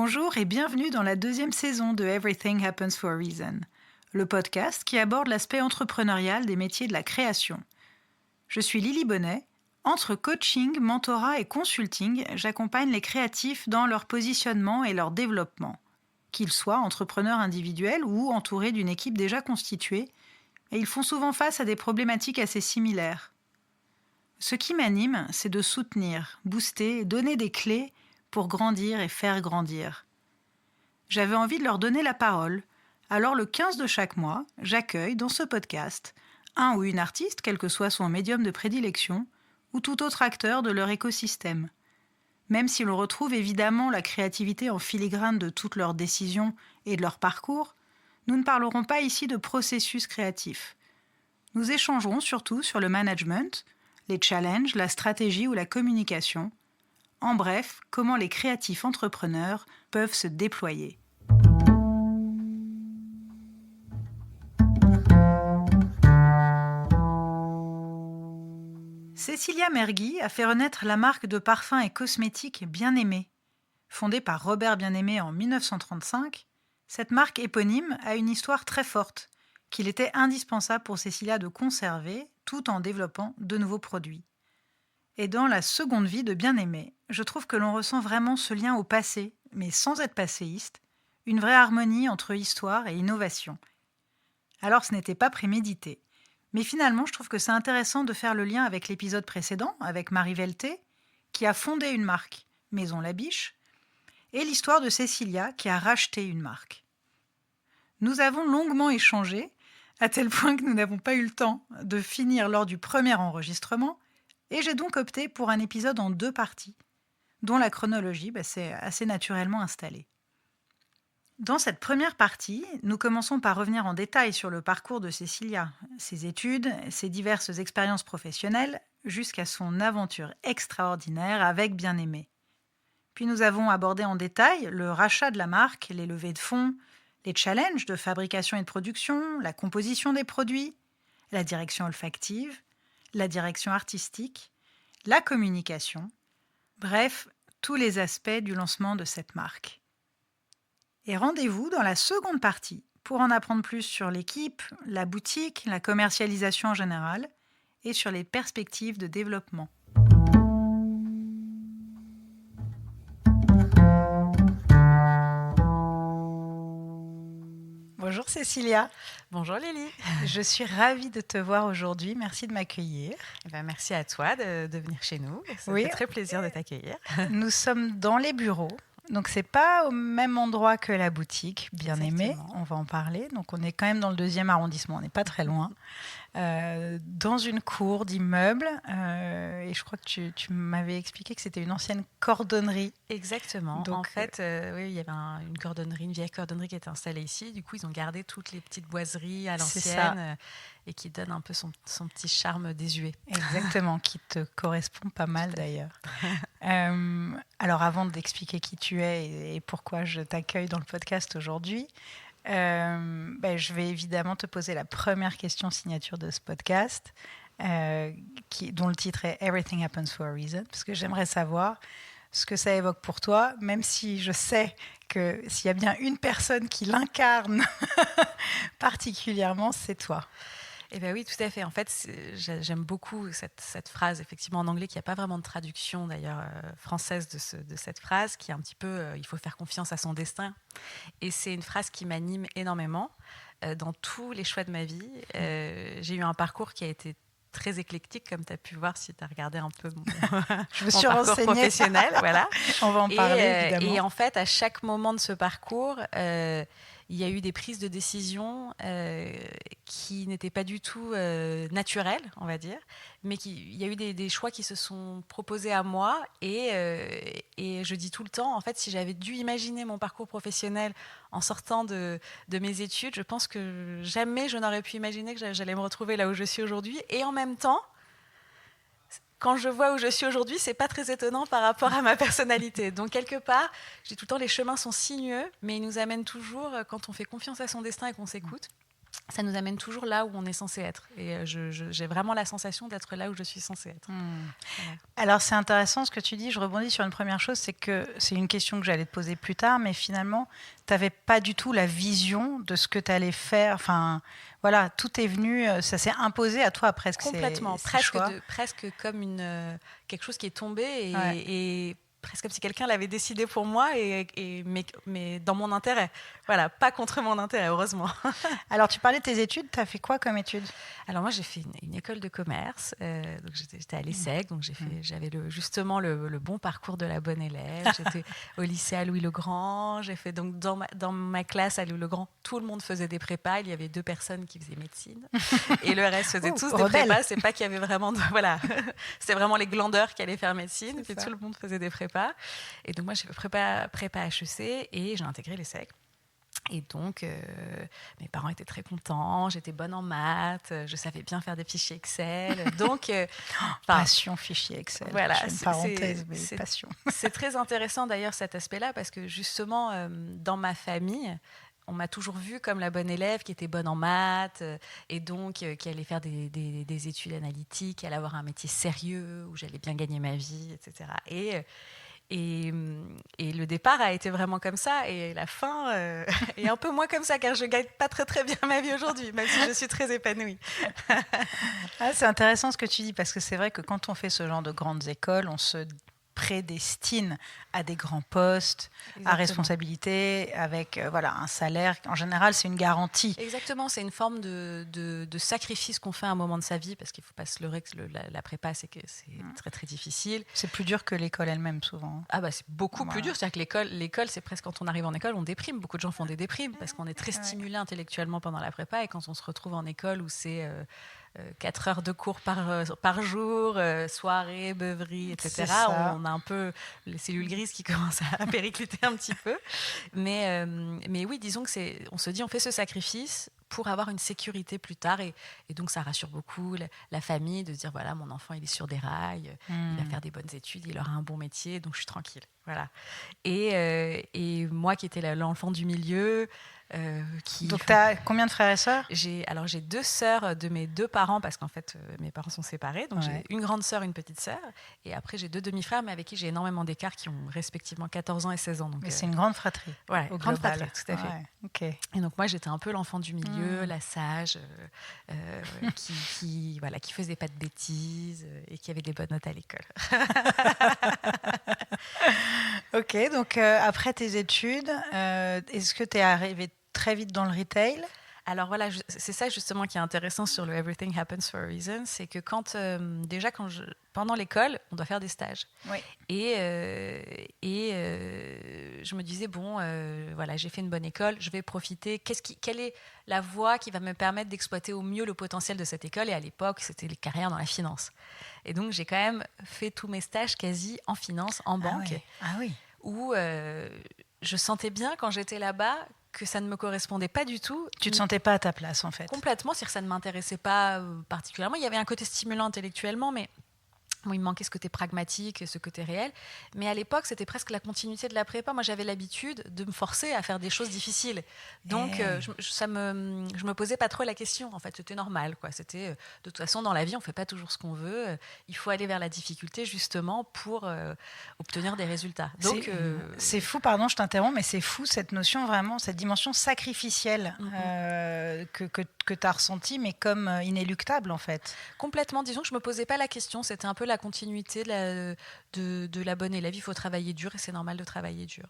Bonjour et bienvenue dans la 2e saison de Everything Happens for a Reason, le podcast qui aborde l'aspect entrepreneurial des métiers de la création. Je suis Lily Bonnet. Entre coaching, mentorat et consulting, j'accompagne les créatifs dans leur positionnement et leur développement, qu'ils soient entrepreneurs individuels ou entourés d'une équipe déjà constituée, et ils font souvent face à des problématiques assez similaires. Ce qui m'anime, c'est de soutenir, booster, donner des clés pour grandir et faire grandir. J'avais envie de leur donner la parole, alors le 15 de chaque mois, j'accueille dans ce podcast un ou une artiste, quel que soit son médium de prédilection, ou tout autre acteur de leur écosystème. Même si l'on retrouve évidemment la créativité en filigrane de toutes leurs décisions et de leur parcours, nous ne parlerons pas ici de processus créatifs. Nous échangerons surtout sur le management, les challenges, la stratégie ou la communication. En bref, comment les créatifs entrepreneurs peuvent se déployer. Cecilia Mergui a fait renaître la marque de parfums et cosmétiques Bien-Aimé. Fondée par Robert Bien-Aimé en 1935, cette marque éponyme a une histoire très forte qu'il était indispensable pour Cecilia de conserver tout en développant de nouveaux produits. Et dans la seconde vie de Bien-Aimé, je trouve que l'on ressent vraiment ce lien au passé, mais sans être passéiste, une vraie harmonie entre histoire et innovation. Alors ce n'était pas prémédité, mais finalement je trouve que c'est intéressant de faire le lien avec l'épisode précédent, avec Marie Velté, qui a fondé une marque, Maison Labiche, et l'histoire de Cecilia, qui a racheté une marque. Nous avons longuement échangé, à tel point que nous n'avons pas eu le temps de finir lors du premier enregistrement, et j'ai donc opté pour un épisode en 2 parties, dont la chronologie s'est assez naturellement installée. Dans cette première partie, nous commençons par revenir en détail sur le parcours de Cecilia, ses études, ses diverses expériences professionnelles, jusqu'à son aventure extraordinaire avec Bien-Aimé. Puis nous avons abordé en détail le rachat de la marque, les levées de fonds, les challenges de fabrication et de production, la composition des produits, la direction olfactive, la direction artistique, la communication, bref, tous les aspects du lancement de cette marque. Et rendez-vous dans la seconde partie pour en apprendre plus sur l'équipe, la boutique, la commercialisation en général et sur les perspectives de développement. Bonjour Cecilia. Bonjour Lily. Je suis ravie de te voir aujourd'hui. Merci de m'accueillir. Merci à toi de venir chez nous. Ça Oui. fait très plaisir de t'accueillir. Nous sommes dans les bureaux. Donc, ce n'est pas au même endroit que la boutique Bien-Aimé. On va en parler. Donc, on est quand même dans le 2e arrondissement. On n'est pas très loin. Dans une cour d'immeubles. Et je crois que tu m'avais expliqué que c'était une ancienne cordonnerie. Exactement. Donc, en fait, oui, il y avait une cordonnerie, une vieille cordonnerie qui était installée ici. Du coup, ils ont gardé toutes les petites boiseries à l'ancienne et qui donnent un peu son petit charme désuet. Exactement, qui te correspond pas mal d'ailleurs. Alors, avant d'expliquer qui tu es et pourquoi je t'accueille dans le podcast aujourd'hui, je vais évidemment te poser la première question signature de ce podcast, dont le titre est « Everything happens for a reason », parce que j'aimerais savoir ce que ça évoque pour toi, même si je sais que s'il y a bien une personne qui l'incarne particulièrement, c'est toi. Eh bien oui, tout à fait. En fait, j'aime beaucoup cette phrase, effectivement, en anglais, qui n'a pas vraiment de traduction, d'ailleurs, française de cette phrase, qui est un petit peu « il faut faire confiance à son destin ». Et c'est une phrase qui m'anime énormément dans tous les choix de ma vie. J'ai eu un parcours qui a été très éclectique, comme tu as pu voir si tu as regardé un peu mon parcours professionnel. Voilà. On va en parler, évidemment. Et en fait, à chaque moment de ce parcours, il y a eu des prises de décision qui n'étaient pas du tout naturelles, on va dire, mais il y a eu des choix qui se sont proposés à moi et je dis tout le temps, en fait, si j'avais dû imaginer mon parcours professionnel en sortant de mes études, je pense que jamais je n'aurais pu imaginer que j'allais me retrouver là où je suis aujourd'hui. Et en même temps, quand je vois où je suis aujourd'hui, c'est pas très étonnant par rapport à ma personnalité. Donc, quelque part, je dis tout le temps, les chemins sont sinueux, mais ils nous amènent toujours, quand on fait confiance à son destin et qu'on s'écoute, ça nous amène toujours là où on est censé être. Et j'ai vraiment la sensation d'être là où je suis censée être. Voilà. Alors, c'est intéressant ce que tu dis. Je rebondis sur une première chose, c'est que c'est une question que j'allais te poser plus tard, mais finalement, tu n'avais pas du tout la vision de ce que tu allais faire. Enfin, voilà, tout est venu, ça s'est imposé à toi presque. Complètement, presque comme quelque chose qui est tombé et presque comme si quelqu'un l'avait décidé pour moi, mais dans mon intérêt. Voilà, pas contre mon intérêt, heureusement. Alors, tu parlais de tes études, tu as fait quoi comme études ? Alors moi, j'ai fait une école de commerce, donc j'étais à l'ESSEC, donc j'avais justement le bon parcours de la bonne élève. J'étais au lycée à Louis-le-Grand, j'ai fait donc dans ma classe à Louis-le-Grand, tout le monde faisait des prépas, il y avait 2 personnes qui faisaient médecine, et le reste faisait tous des prépas. C'est pas qu'il y avait vraiment voilà, c'était vraiment les glandeurs qui allaient faire médecine, puis tout le monde faisait des prépas. Et donc moi, j'ai fait prépa HEC et j'ai intégré l'ESSEC. Et donc, mes parents étaient très contents, j'étais bonne en maths, je savais bien faire des fichiers Excel. Donc, passion fichier Excel. Voilà, je fais une parenthèse, mais passion. C'est très intéressant d'ailleurs cet aspect-là, parce que justement, dans ma famille, on m'a toujours vue comme la bonne élève qui était bonne en maths et donc qui allait faire des études analytiques, qui allait avoir un métier sérieux, où j'allais bien gagner ma vie, etc. Et le départ a été vraiment comme ça, et la fin est un peu moins comme ça, car je ne gagne pas très très bien ma vie aujourd'hui, même si je suis très épanouie. C'est intéressant ce que tu dis, parce que c'est vrai que quand on fait ce genre de grandes écoles, on se prédestine à des grands postes, à responsabilité, avec voilà, un salaire. En général, c'est une garantie. Exactement, c'est une forme de sacrifice qu'on fait à un moment de sa vie, parce qu'il ne faut pas se leurrer que la prépa, c'est très très difficile. C'est plus dur que l'école elle-même, souvent. Ah bah, c'est beaucoup plus dur. C'est-à-dire que l'école, c'est presque quand on arrive en école, on déprime. Beaucoup de gens font des déprimes, parce qu'on est très stimulé intellectuellement pendant la prépa, et quand on se retrouve en école où c'est 4 heures de cours par jour, soirée, beuverie, etc. On a un peu les cellules grises qui commencent à péricliter un petit peu. Mais oui, disons que on se dit, on fait ce sacrifice pour avoir une sécurité plus tard. Et donc, ça rassure beaucoup la famille de se dire, voilà, mon enfant, il est sur des rails, il va faire des bonnes études, il aura un bon métier, donc je suis tranquille. Voilà. Et moi qui étais l'enfant du milieu... Donc, tu as combien de frères et sœurs ? J'ai 2 sœurs de mes 2 parents, parce qu'en fait, mes parents sont séparés. Donc, j'ai une grande sœur, une petite sœur. Et après, j'ai 2 demi-frères, mais avec qui j'ai énormément d'écart, qui ont respectivement 14 ans et 16 ans. Donc, c'est une grande fratrie. Ouais, grande fratrie, tout à fait. Ouais, okay. Et donc, moi, j'étais un peu l'enfant du milieu, la sage, qui faisait pas de bêtises et qui avait des bonnes notes à l'école. Ok, donc après tes études, est-ce que tu es arrivée très vite dans le retail ? Alors voilà, c'est ça justement qui est intéressant sur le Everything Happens for a Reason, c'est que pendant l'école, on doit faire des stages. Oui. Et je me disais, voilà, j'ai fait une bonne école, je vais profiter. Quelle est la voie qui va me permettre d'exploiter au mieux le potentiel de cette école ? Et à l'époque, c'était les carrières dans la finance. Et donc, j'ai quand même fait tous mes stages quasi en finance, en banque. Ah oui. Où je sentais bien quand j'étais là-bas que ça ne me correspondait pas du tout. Tu ne te sentais pas à ta place, en fait ? Complètement, c'est-à-dire que ça ne m'intéressait pas particulièrement. Il y avait un côté stimulant intellectuellement, mais il me manquait ce côté pragmatique, ce côté réel. Mais à l'époque, c'était presque la continuité de la prépa. Moi, j'avais l'habitude de me forcer à faire des choses difficiles. Donc, je me posais pas trop la question. En fait, c'était normal, quoi. C'était, de toute façon, dans la vie, on fait pas toujours ce qu'on veut. Il faut aller vers la difficulté, justement, pour obtenir des résultats. Donc, c'est fou, pardon, je t'interromps, mais c'est fou, cette notion, vraiment, cette dimension sacrificielle que tu as ressentie, mais comme inéluctable, en fait. Complètement. Disons que je me posais pas la question. C'était un peu la continuité de la bonne élève. Il faut travailler dur, et c'est normal de travailler dur.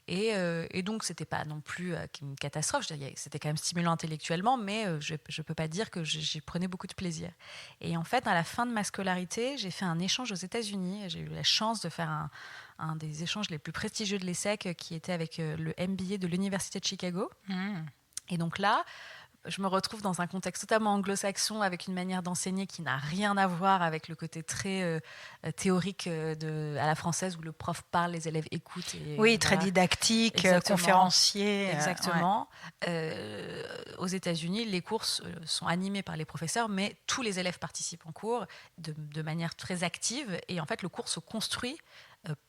Et donc, c'était pas non plus une catastrophe. C'était quand même stimulant intellectuellement, mais je peux pas dire que j'y prenais beaucoup de plaisir. Et en fait, à la fin de ma scolarité, j'ai fait un échange aux États-Unis. J'ai eu la chance de faire un des échanges les plus prestigieux de l'ESSEC, qui était avec le MBA de l'Université de Chicago. Et donc là, je me retrouve dans un contexte totalement anglo-saxon, avec une manière d'enseigner qui n'a rien à voir avec le côté très théorique à la française, où le prof parle, les élèves écoutent. Oui, très didactique, conférencier. Exactement. Aux États-Unis, les cours sont animés par les professeurs, mais tous les élèves participent en cours de manière très active. Et en fait, le cours se construit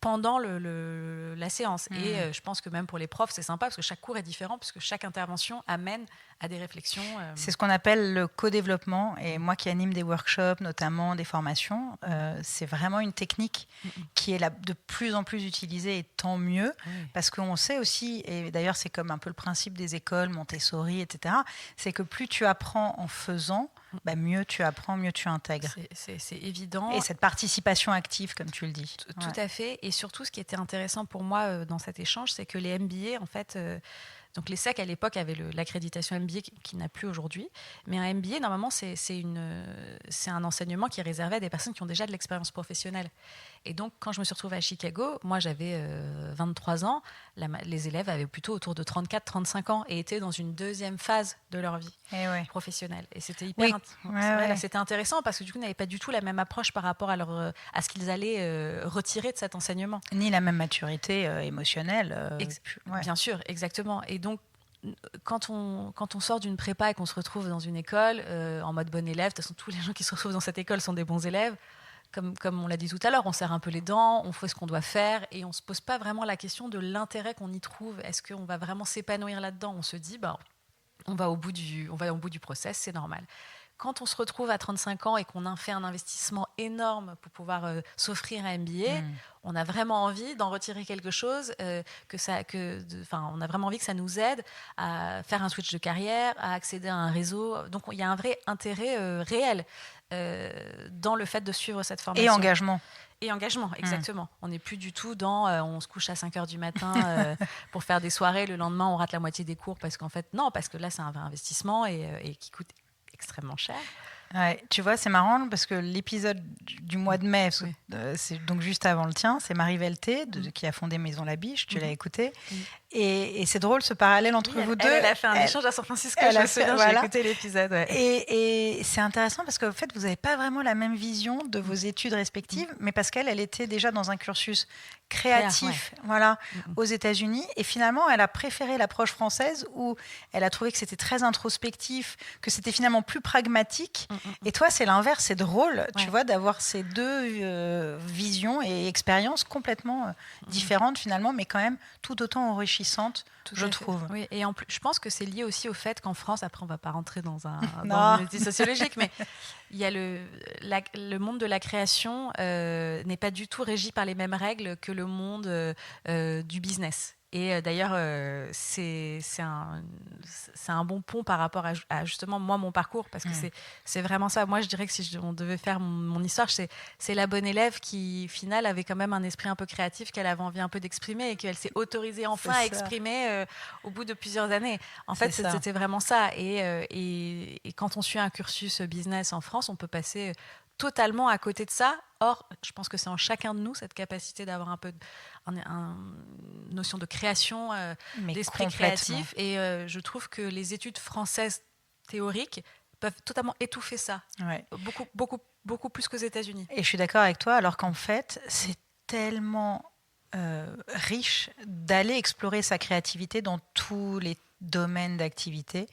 pendant la séance. Et je pense que même pour les profs, c'est sympa parce que chaque cours est différent, parce que chaque intervention amène à des réflexions. C'est ce qu'on appelle le co-développement. Et moi qui anime des workshops, notamment des formations, c'est vraiment une technique qui est de plus en plus utilisée, et tant mieux, parce qu'on sait aussi, et d'ailleurs c'est comme un peu le principe des écoles, Montessori, etc., c'est que plus tu apprends en faisant, mieux tu apprends, mieux tu intègres. C'est évident. Et cette participation active, comme tu le dis. Tout à fait. Et surtout, ce qui était intéressant pour moi dans cet échange, c'est que les MBA, en fait, donc les SEC à l'époque avaient l'accréditation MBA qui n'a plus aujourd'hui. Mais un MBA, normalement, c'est un enseignement qui est réservé à des personnes qui ont déjà de l'expérience professionnelle. Et donc, quand je me suis retrouvée à Chicago, moi, j'avais 23 ans. Les élèves avaient plutôt autour de 34-35 ans et étaient dans une deuxième phase de leur vie professionnelle. Et c'était hyper c'était intéressant parce que du coup, ils n'avaient pas du tout la même approche par rapport à ce qu'ils allaient retirer de cet enseignement. Ni la même maturité émotionnelle. Bien sûr, exactement. Et donc, quand on sort d'une prépa et qu'on se retrouve dans une école en mode bon élève, de toute façon, tous les gens qui se retrouvent dans cette école sont des bons élèves. Comme on l'a dit tout à l'heure, on serre un peu les dents, on fait ce qu'on doit faire et on ne se pose pas vraiment la question de l'intérêt qu'on y trouve. Est-ce qu'on va vraiment s'épanouir là-dedans ? On se dit, on va au bout du process, c'est normal. Quand on se retrouve à 35 ans et qu'on a fait un investissement énorme pour pouvoir s'offrir un MBA, on a vraiment envie d'en retirer quelque chose, on a vraiment envie que ça nous aide à faire un switch de carrière, à accéder à un réseau. Donc il y a un vrai intérêt réel dans le fait de suivre cette formation. Et engagement, exactement. On n'est plus du tout dans on se couche à 5h du matin pour faire des soirées, le lendemain on rate la moitié des cours parce que là c'est un vrai investissement et qui coûte extrêmement cher. Ouais, tu vois, c'est marrant parce que l'épisode du mois de mai, c'est donc juste avant le tien, c'est Marie Velté qui a fondé Maison La Biche, tu l'as écouté. Et c'est drôle ce parallèle entre vous deux. Elle a fait un échange à San Francisco, j'ai écouté l'épisode. Ouais. Et c'est intéressant parce qu'en fait, vous n'avez pas vraiment la même vision de vos études respectives, mais parce qu'elle était déjà dans un cursus créatif aux États-Unis. Et finalement, elle a préféré l'approche française où elle a trouvé que c'était très introspectif, que c'était finalement plus pragmatique. Et toi, c'est l'inverse. C'est drôle, tu vois, d'avoir ces deux visions et expériences complètement différentes finalement, mais quand même tout autant enrichissantes, je trouve. Oui, et en plus, je pense que c'est lié aussi au fait qu'en France, après, on ne va pas rentrer dans une étude sociologique, mais il y a le monde de la création n'est pas du tout régi par les mêmes règles que le monde du business. Et d'ailleurs, c'est un bon pont par rapport à justement moi, mon parcours, parce que c'est vraiment ça. Moi, je dirais que si on devait faire mon histoire, c'est la bonne élève qui, au final, avait quand même un esprit un peu créatif qu'elle avait envie un peu d'exprimer et qu'elle s'est autorisée enfin à exprimer au bout de plusieurs années. En fait, c'était vraiment ça. Et quand on suit un cursus business en France, on peut passer totalement à côté de ça. Or, je pense que c'est en chacun de nous cette capacité d'avoir un peu une notion de création, d'esprit créatif. Et je trouve que les études françaises théoriques peuvent totalement étouffer ça. Beaucoup plus qu'aux États-Unis. Et je suis d'accord avec toi, alors qu'en fait, c'est tellement riche d'aller explorer sa créativité dans tous les domaines d'activité.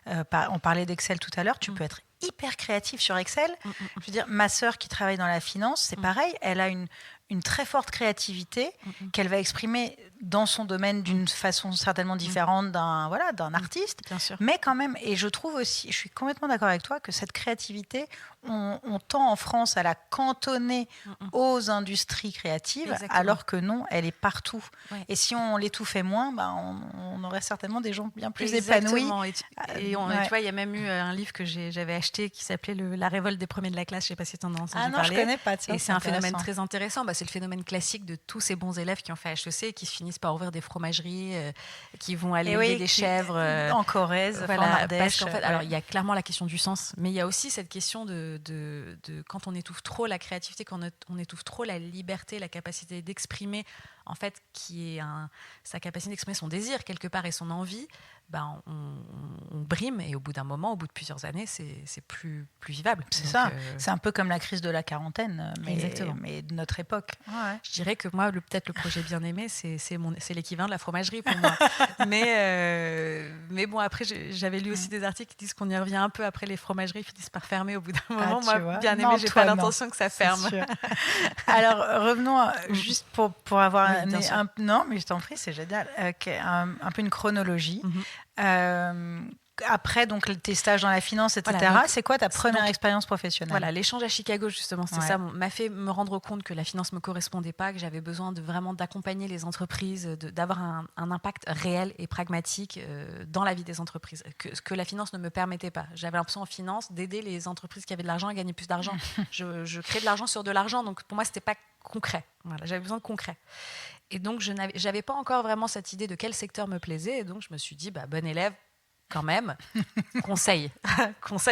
On parlait d'Excel tout à l'heure, tu peux être hyper créatif sur Excel. Je veux dire, ma sœur qui travaille dans la finance, c'est pareil, elle a une très forte créativité qu'elle va exprimer dans son domaine d'une façon certainement différente d'un artiste. Bien sûr. Mais quand même, et je trouve aussi, je suis complètement d'accord avec toi, que cette créativité, on tend en France à la cantonner aux industries créatives. Exactement. Alors que non, elle est partout. Ouais. Et si on l'étouffait moins, on aurait certainement des gens bien plus épanouis. Et tu vois, il y a même eu un livre que j'avais acheté qui s'appelait La révolte des premiers de la classe. Je ne sais pas si tu en as entendu parler. Je ne connais pas. Et c'est un phénomène très intéressant. C'est le phénomène classique de tous ces bons élèves qui ont fait HEC et qui se finissent par ouvrir des fromageries, qui vont aller élever des chèvres. En Corrèze, en Ardèche. Parce qu'en fait, alors, il y a clairement la question du sens, mais il y a aussi cette question de quand on étouffe trop la créativité, quand on étouffe trop la liberté, la capacité d'exprimer, en fait, qui est sa capacité d'exprimer son désir quelque part et son envie, on brime et au bout d'un moment, au bout de plusieurs années, c'est plus vivable. C'est ça. C'est un peu comme la crise de la quarantaine, mais de notre époque. Ouais. Je dirais que moi, peut-être le projet Bien-Aimé, c'est l'équivalent de la fromagerie pour moi. Mais bon, après, j'avais lu aussi des articles qui disent qu'on y revient un peu après, les fromageries finissent par fermer au bout d'un moment. Moi, Bien-Aimé, j'ai pas l'intention que ça ferme. Alors, revenons juste pour avoir non, mais je t'en prie, c'est génial. Un peu une chronologie. Après donc tes stages dans la finance, etc. Voilà, donc, c'est quoi ta première expérience professionnelle? Voilà, l'échange à Chicago, justement, ça m'a fait me rendre compte que la finance me correspondait pas, que j'avais besoin vraiment d'accompagner les entreprises, d'avoir un impact réel et pragmatique dans la vie des entreprises, que la finance ne me permettait pas. J'avais l'impression en finance d'aider les entreprises qui avaient de l'argent à gagner plus d'argent. je crée de l'argent sur de l'argent, donc pour moi c'était pas concret. Voilà, j'avais besoin de concret. Et donc je n'avais pas encore vraiment cette idée de quel secteur me plaisait, et donc je me suis dit bon élève. Quand même, conseil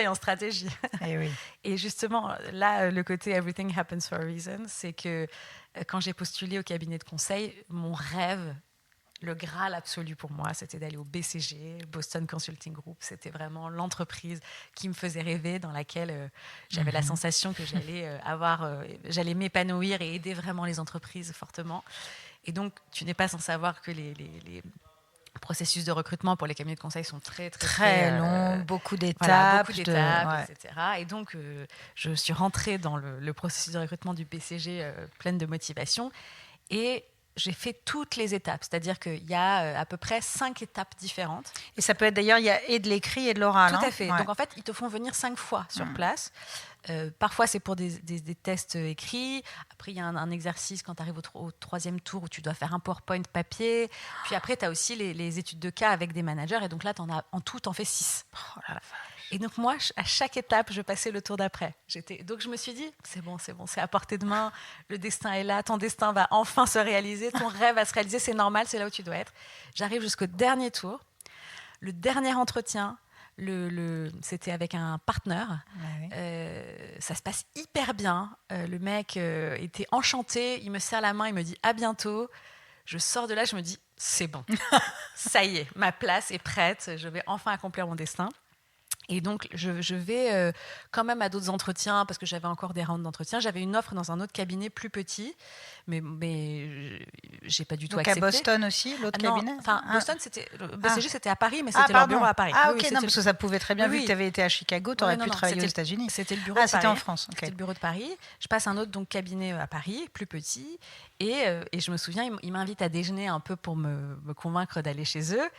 en stratégie. Et, oui. Et justement, là, le côté everything happens for a reason, c'est que quand j'ai postulé au cabinet de conseil, mon rêve, le Graal absolu pour moi, c'était d'aller au BCG, Boston Consulting Group. C'était vraiment l'entreprise qui me faisait rêver, dans laquelle j'avais la sensation que j'allais m'épanouir et aider vraiment les entreprises fortement. Et donc, tu n'es pas sans savoir que les processus de recrutement pour les cabinets de conseil sont très longs, beaucoup d'étapes, etc. Et donc, je suis rentrée dans le processus de recrutement du BCG pleine de motivation et j'ai fait toutes les étapes. C'est-à-dire qu'il y a à peu près 5 étapes différentes. Et ça peut être d'ailleurs, il y a et de l'écrit et de l'oral. Tout à fait. Donc en fait, ils te font venir 5 fois sur place. Parfois, c'est pour des tests écrits. Après, il y a un exercice quand tu arrives au 3e tour où tu dois faire un PowerPoint papier. Puis après, tu as aussi les études de cas avec des managers. Et donc là, en tout, tu en fais 6. Oh là là. Et donc moi, à chaque étape, je passais le tour d'après. Donc je me suis dit, c'est bon, c'est à portée de main. Le destin est là, ton destin va enfin se réaliser. Ton rêve va se réaliser, c'est normal, c'est là où tu dois être. J'arrive jusqu'au dernier tour. Le dernier entretien, c'était avec un partenaire. Ça se passe hyper bien. Le mec était enchanté. Il me serre la main, il me dit à bientôt. Je sors de là, je me dis c'est bon. Ça y est, ma place est prête. Je vais enfin accomplir mon destin. Et donc, je vais quand même à d'autres entretiens, parce que j'avais encore des rounds d'entretien. J'avais une offre dans un autre cabinet plus petit, mais j'ai pas du tout accepté. Donc à Boston aussi, l'autre cabinet? Boston, le BCG, c'était à Paris, mais c'était leur bureau à Paris. Ah, ok, non, parce que ça pouvait très bien, vu que tu avais été à Chicago, tu aurais pu travailler aux États-Unis. C'était le bureau de Paris. C'était en France. Okay. C'était le bureau de Paris. Je passe un autre cabinet à Paris, plus petit, et je me souviens, ils m'invitent à déjeuner un peu pour me convaincre d'aller chez eux.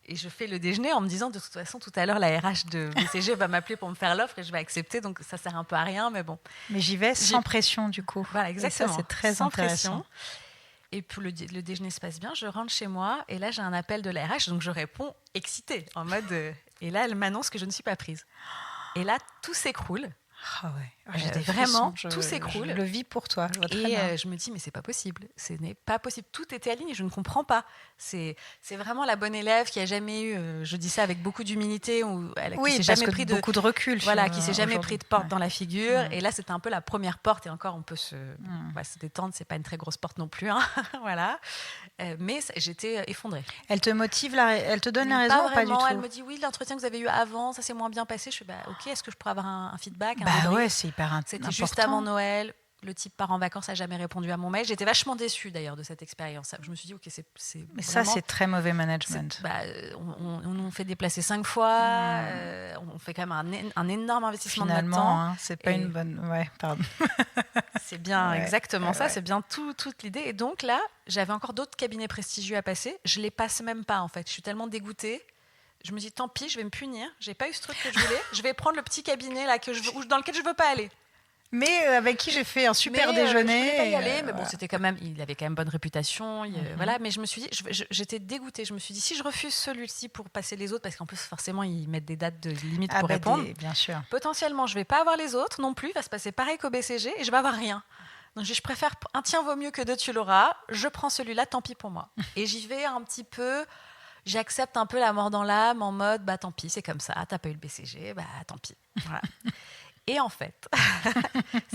Et je fais le déjeuner en me disant, de toute façon, tout à l'heure, la RH de BCG va m'appeler pour me faire l'offre et je vais accepter. Donc, ça sert un peu à rien, mais bon. Mais j'y vais sans pression, du coup. Voilà, exactement. Et ça, c'est très intéressant. Pression. Et puis, le déjeuner se passe bien. Je rentre chez moi et là, j'ai un appel de la RH. Donc, je réponds excitée, en mode... et là, elle m'annonce que je ne suis pas prise. Et là, tout s'écroule. Ah ouais. Vraiment, tout s'écroule. Je le vis pour toi. Je me dis, mais c'est pas possible. Ce n'est pas possible. Tout était aligné. Je ne comprends pas. C'est vraiment la bonne élève qui a jamais eu. Je dis ça avec beaucoup d'humilité, qui s'est jamais pris beaucoup de recul. Voilà, qui s'est jamais pris de porte dans la figure. Et là, c'était un peu la première porte. Et encore, on peut se détendre. C'est pas une très grosse porte non plus. Hein. Voilà. Mais j'étais effondrée. Elle te motive, elle te donne la raison pas ou pas du tout? Elle me dit oui, l'entretien que vous avez eu avant, ça s'est moins bien passé. Je suis ok. Est-ce que je pourrais avoir un feedback? Ouais, c'est hyper important. C'était juste avant Noël. Le type part en vacances, n'a jamais répondu à mon mail. J'étais vachement déçue d'ailleurs de cette expérience. Je me suis dit, ok, c'est mais ça, c'est très mauvais management. On nous fait déplacer 5 fois. On fait quand même un énorme investissement de notre temps. Hein, c'est pas une bonne. Ouais, pardon. C'est bien exactement ça. C'est bien toute l'idée. Et donc là, j'avais encore d'autres cabinets prestigieux à passer. Je les passe même pas en fait. Je suis tellement dégoûtée. Je me dis, tant pis, je vais me punir. J'ai pas eu ce truc que je voulais. Je vais prendre le petit cabinet là dans lequel je veux pas aller. Mais avec qui j'ai fait un super déjeuner. Je voulais pas y aller, mais bon, c'était quand même, il avait quand même bonne réputation. Voilà, mais je me suis dit, j'étais dégoûtée. Je me suis dit, si je refuse celui-ci pour passer les autres, parce qu'en plus forcément ils mettent des dates de limite pour répondre. Bien sûr. Potentiellement, je vais pas avoir les autres non plus. Il va se passer pareil qu'au BCG et je vais avoir rien. Donc je préfère un tien vaut mieux que deux tu l'auras. Je prends celui-là, tant pis pour moi. Et j'y vais un petit peu. J'accepte un peu la mort dans l'âme en mode, tant pis, c'est comme ça. T'as pas eu le BCG, tant pis. Voilà. Et en fait,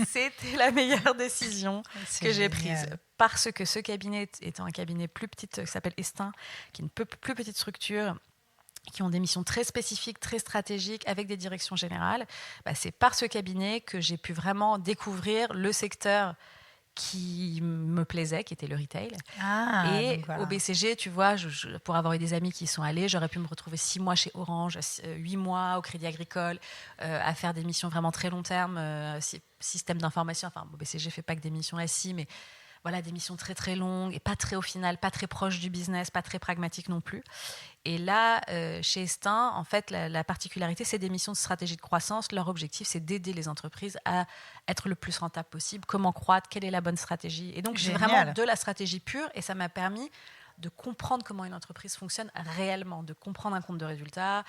c'était la meilleure décision que j'ai prise. Parce que ce cabinet étant un cabinet plus petit, qui s'appelle Estin, qui est une plus petite structure, qui ont des missions très spécifiques, très stratégiques, avec des directions générales, c'est par ce cabinet que j'ai pu vraiment découvrir le secteur qui me plaisait, qui était le retail. Et au BCG, tu vois, pour avoir eu des amis qui y sont allés, j'aurais pu me retrouver 6 mois chez Orange, 8 mois au Crédit Agricole, à faire des missions vraiment très long terme, système d'information. Enfin, au BCG fait pas que des missions SI, mais voilà, des missions très très longues et pas très au final, pas très proches du business, pas très pragmatiques non plus. Et là, chez Estin, en fait, la particularité, c'est des missions de stratégie de croissance. Leur objectif, c'est d'aider les entreprises à être le plus rentable possible. Comment croître, quelle est la bonne stratégie. Et donc, c'est vraiment de la stratégie pure. Et ça m'a permis de comprendre comment une entreprise fonctionne réellement, de comprendre un compte de résultats,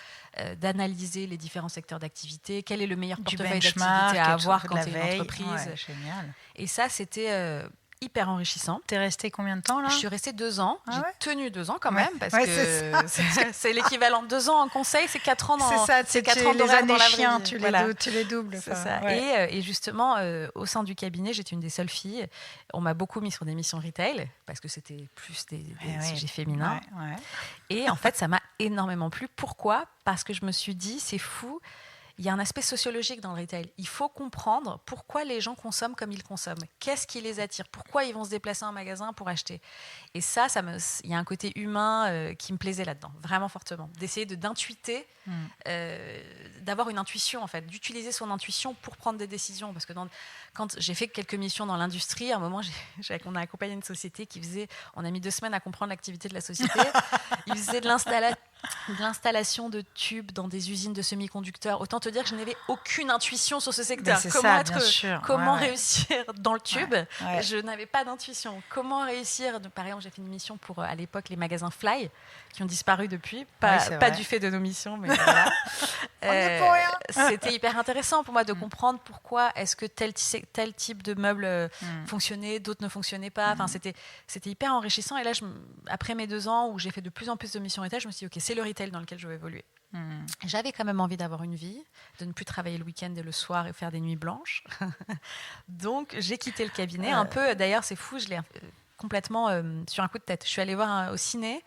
d'analyser les différents secteurs d'activité, quel est le meilleur portefeuille d'activité à avoir quand tu es une entreprise. Ouais, génial. Et ça, c'était hyper enrichissant. T'es restée combien de temps là ? Je suis restée 2 ans. J'ai tenu 2 ans quand même, parce que c'est l'équivalent de 2 ans en conseil, c'est 4 ans dans c'est ça, c'est 4 ans les années dans la chiens, vraie vie. tu les doubles. C'est ça. Et justement, au sein du cabinet, j'étais une des seules filles. On m'a beaucoup mis sur des missions retail, parce que c'était plus des sujets féminins. Et en fait, ça m'a énormément plu. Pourquoi ? Parce que je me suis dit, c'est fou. Il y a un aspect sociologique dans le retail. Il faut comprendre pourquoi les gens consomment comme ils consomment. Qu'est-ce qui les attire ? Pourquoi ils vont se déplacer en magasin pour acheter ? Et ça, il y a un côté humain qui me plaisait là-dedans, vraiment fortement. D'essayer d'intuiter, d'avoir une intuition, en fait, d'utiliser son intuition pour prendre des décisions. Parce que quand j'ai fait quelques missions dans l'industrie, à un moment, on a accompagné une société on a mis 2 semaines à comprendre l'activité de la société. Ils faisaient de l'installation de tubes dans des usines de semi-conducteurs. Autant te dire que je n'avais aucune intuition sur ce secteur. Comment réussir dans le tube ? Je n'avais pas d'intuition. Comment réussir ? Par exemple, j'ai fait une mission pour, à l'époque, les magasins Fly, qui ont disparu depuis. Pas du fait de nos missions, mais voilà. On n'y est pour rien. C'était hyper intéressant pour moi de comprendre pourquoi est-ce que tel type de meuble fonctionnait, d'autres ne fonctionnaient pas. Enfin, c'était hyper enrichissant. Et là, après mes 2 ans où j'ai fait de plus en plus de missions retail, je me suis dit, OK, c'est le retail dans lequel je vais évoluer. J'avais quand même envie d'avoir une vie, de ne plus travailler le week-end et le soir et faire des nuits blanches. Donc, j'ai quitté le cabinet. Un peu, d'ailleurs, c'est fou, je l'ai complètement sur un coup de tête. Je suis allée voir au ciné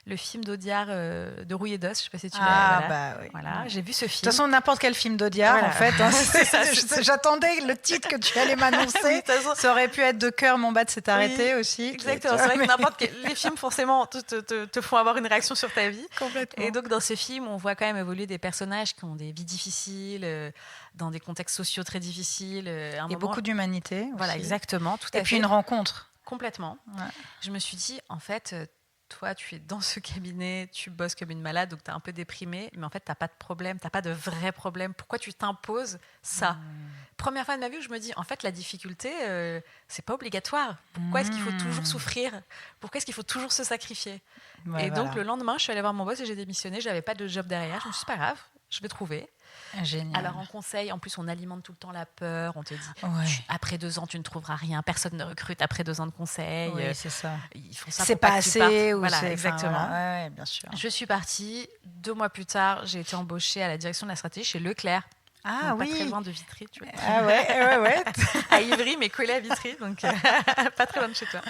le film d'Audiard de Rouille et d'Os. Je ne sais pas si tu l'as. Voilà, j'ai vu ce film. De toute façon, n'importe quel film d'Audiard, en fait. J'attendais le titre que tu allais m'annoncer. Ça aurait pu être De cœur, mon bat s'est arrêté aussi. Exactement. C'est vrai que les films, forcément, te font avoir une réaction sur ta vie. Complètement. Et donc, dans ce film, on voit quand même évoluer des personnages qui ont des vies difficiles, dans des contextes sociaux très difficiles. Et beaucoup d'humanité. Voilà, exactement. Tout à fait. Et puis une rencontre. Complètement. Ouais. Je me suis dit, en fait, toi, tu es dans ce cabinet, tu bosses comme une malade, donc tu es un peu déprimée, mais en fait, tu n'as pas de problème, tu n'as pas de vrai problème. Pourquoi tu t'imposes ça ? Première fois de ma vie où je me dis, en fait, la difficulté, c'est pas obligatoire. Pourquoi est-ce qu'il faut toujours souffrir ? Pourquoi est-ce qu'il faut toujours se sacrifier ? Et donc, le lendemain, je suis allée voir mon boss et j'ai démissionné. Je n'avais pas de job derrière. Je me suis dit, c'est pas grave, je vais trouver. Génial. Alors en conseil, en plus on alimente tout le temps la peur, on te dit après 2 ans tu ne trouveras rien, personne ne recrute après 2 ans de conseil. Oui, c'est ça. Ils font ça c'est pour pas assez ou voilà, exactement. Ouais, bien sûr. Je suis partie, 2 mois plus tard, j'ai été embauchée à la direction de la stratégie chez Leclerc. Ah donc, oui. Pas très loin de Vitry, tu vois. Ah ouais. À Ivry, mais collé à Vitry, donc pas très loin de chez toi.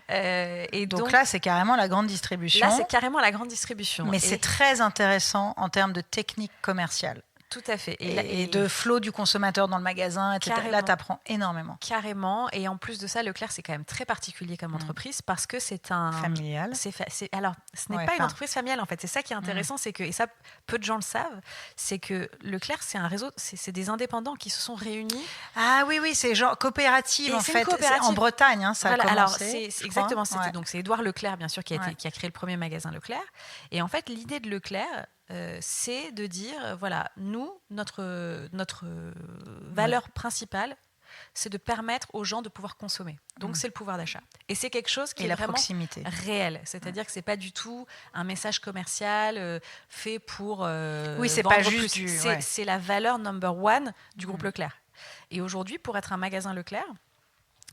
Et donc là, c'est carrément la grande distribution. Là, c'est carrément la grande distribution. Mais c'est très intéressant en termes de technique commerciale. Tout à fait. Et de flot du consommateur dans le magasin, etc. Là, tu apprends énormément. Carrément. Et en plus de ça, Leclerc, c'est quand même très particulier comme entreprise parce que c'est un... Familial. Alors, ce n'est pas une entreprise familiale, en fait. C'est ça qui est intéressant, c'est que, et ça, peu de gens le savent, c'est que Leclerc, c'est un réseau, c'est des indépendants qui se sont réunis. Ah oui, c'est genre coopérative, en fait. En Bretagne, ça a commencé. Alors, c'est exactement. Donc, c'est Édouard Leclerc, bien sûr, qui a créé le premier magasin Leclerc. Et en fait, l'idée de Leclerc, c'est de dire, voilà, nous, notre valeur principale, c'est de permettre aux gens de pouvoir consommer. Donc, c'est le pouvoir d'achat. Et c'est quelque chose qui est vraiment réel. C'est-à-dire que ce n'est pas du tout un message commercial fait pour oui, c'est pas juste c'est la valeur number one du groupe Leclerc. Et aujourd'hui, pour être un magasin Leclerc,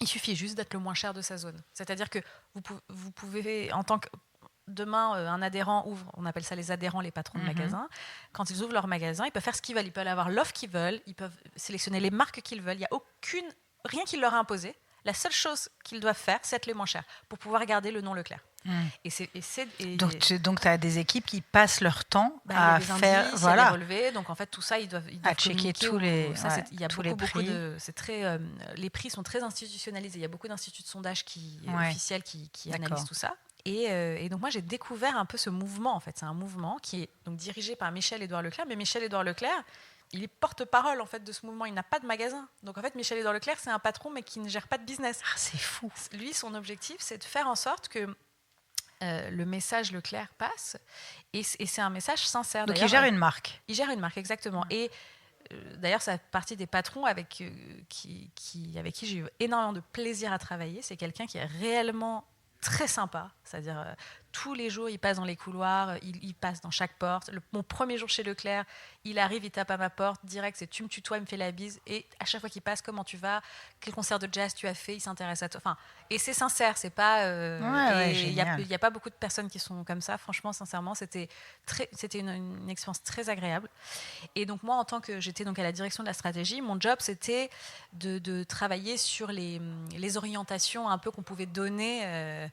il suffit juste d'être le moins cher de sa zone. C'est-à-dire que vous pouvez, en tant que... Demain, un adhérent ouvre, on appelle ça les adhérents, les patrons de magasins. Quand ils ouvrent leur magasin, ils peuvent faire ce qu'ils veulent. Ils peuvent avoir l'offre qu'ils veulent, ils peuvent sélectionner les marques qu'ils veulent. Il n'y a rien qui leur est imposé. La seule chose qu'ils doivent faire, c'est être les moins chers pour pouvoir garder le nom Leclerc. Donc, tu as des équipes qui passent leur temps à faire... Indices, voilà. À les relever. Donc, en fait, tout ça, ils doivent checker tous les... il y a beaucoup de... C'est très, les prix sont très institutionnalisés. Il y a beaucoup d'instituts de sondage officiels qui analysent tout ça. Et donc, moi, j'ai découvert un peu ce mouvement, en fait. C'est un mouvement qui est donc dirigé par Michel-Édouard Leclerc. Mais Michel-Édouard Leclerc, il est porte-parole en fait de ce mouvement. Il n'a pas de magasin. Donc en fait, Michel-Édouard Leclerc, c'est un patron mais qui ne gère pas de business. Ah, c'est fou. Lui, son objectif, c'est de faire en sorte que le message Leclerc passe. Et c'est un message sincère. Donc il gère une marque. Il gère une marque, exactement. Et d'ailleurs, ça fait partie des patrons avec qui j'ai eu énormément de plaisir à travailler. C'est quelqu'un qui est réellement très sympa. C'est-à-dire... tous les jours, il passe dans les couloirs, il passe dans chaque porte. Mon premier jour chez Leclerc, il arrive, il tape à ma porte, direct, c'est tu me tutoies, il me fait la bise. Et à chaque fois qu'il passe, comment tu vas? Quel concert de jazz tu as fait? Il s'intéresse à toi. Enfin, et c'est sincère, c'est pas... il n'y a pas beaucoup de personnes qui sont comme ça. Franchement, sincèrement, c'était une expérience très agréable. Et donc moi, en tant que j'étais donc à la direction de la stratégie, mon job, c'était de travailler sur les orientations un peu qu'on pouvait donner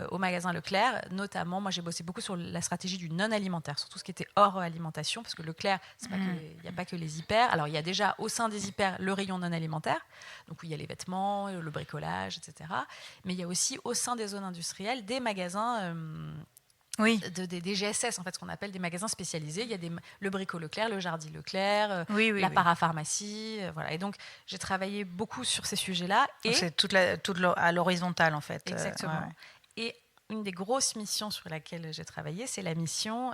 au magasin Leclerc. Notamment, moi, j'ai bossé beaucoup sur la stratégie du non-alimentaire, sur tout ce qui était hors alimentation, parce que Leclerc, il n'y a pas que les hyper. Alors, il y a déjà au sein des hyper le rayon non-alimentaire, donc où il y a les vêtements, le bricolage, etc. Mais il y a aussi au sein des zones industrielles des magasins... des GSS, en fait, ce qu'on appelle des magasins spécialisés. Il y a le Brico Leclerc, le Jardy Leclerc, la parapharmacie. Voilà. Et donc, j'ai travaillé beaucoup sur ces sujets-là. Et c'est tout à l'horizontale, en fait. Exactement. Et une des grosses missions sur laquelle j'ai travaillé, c'est la mission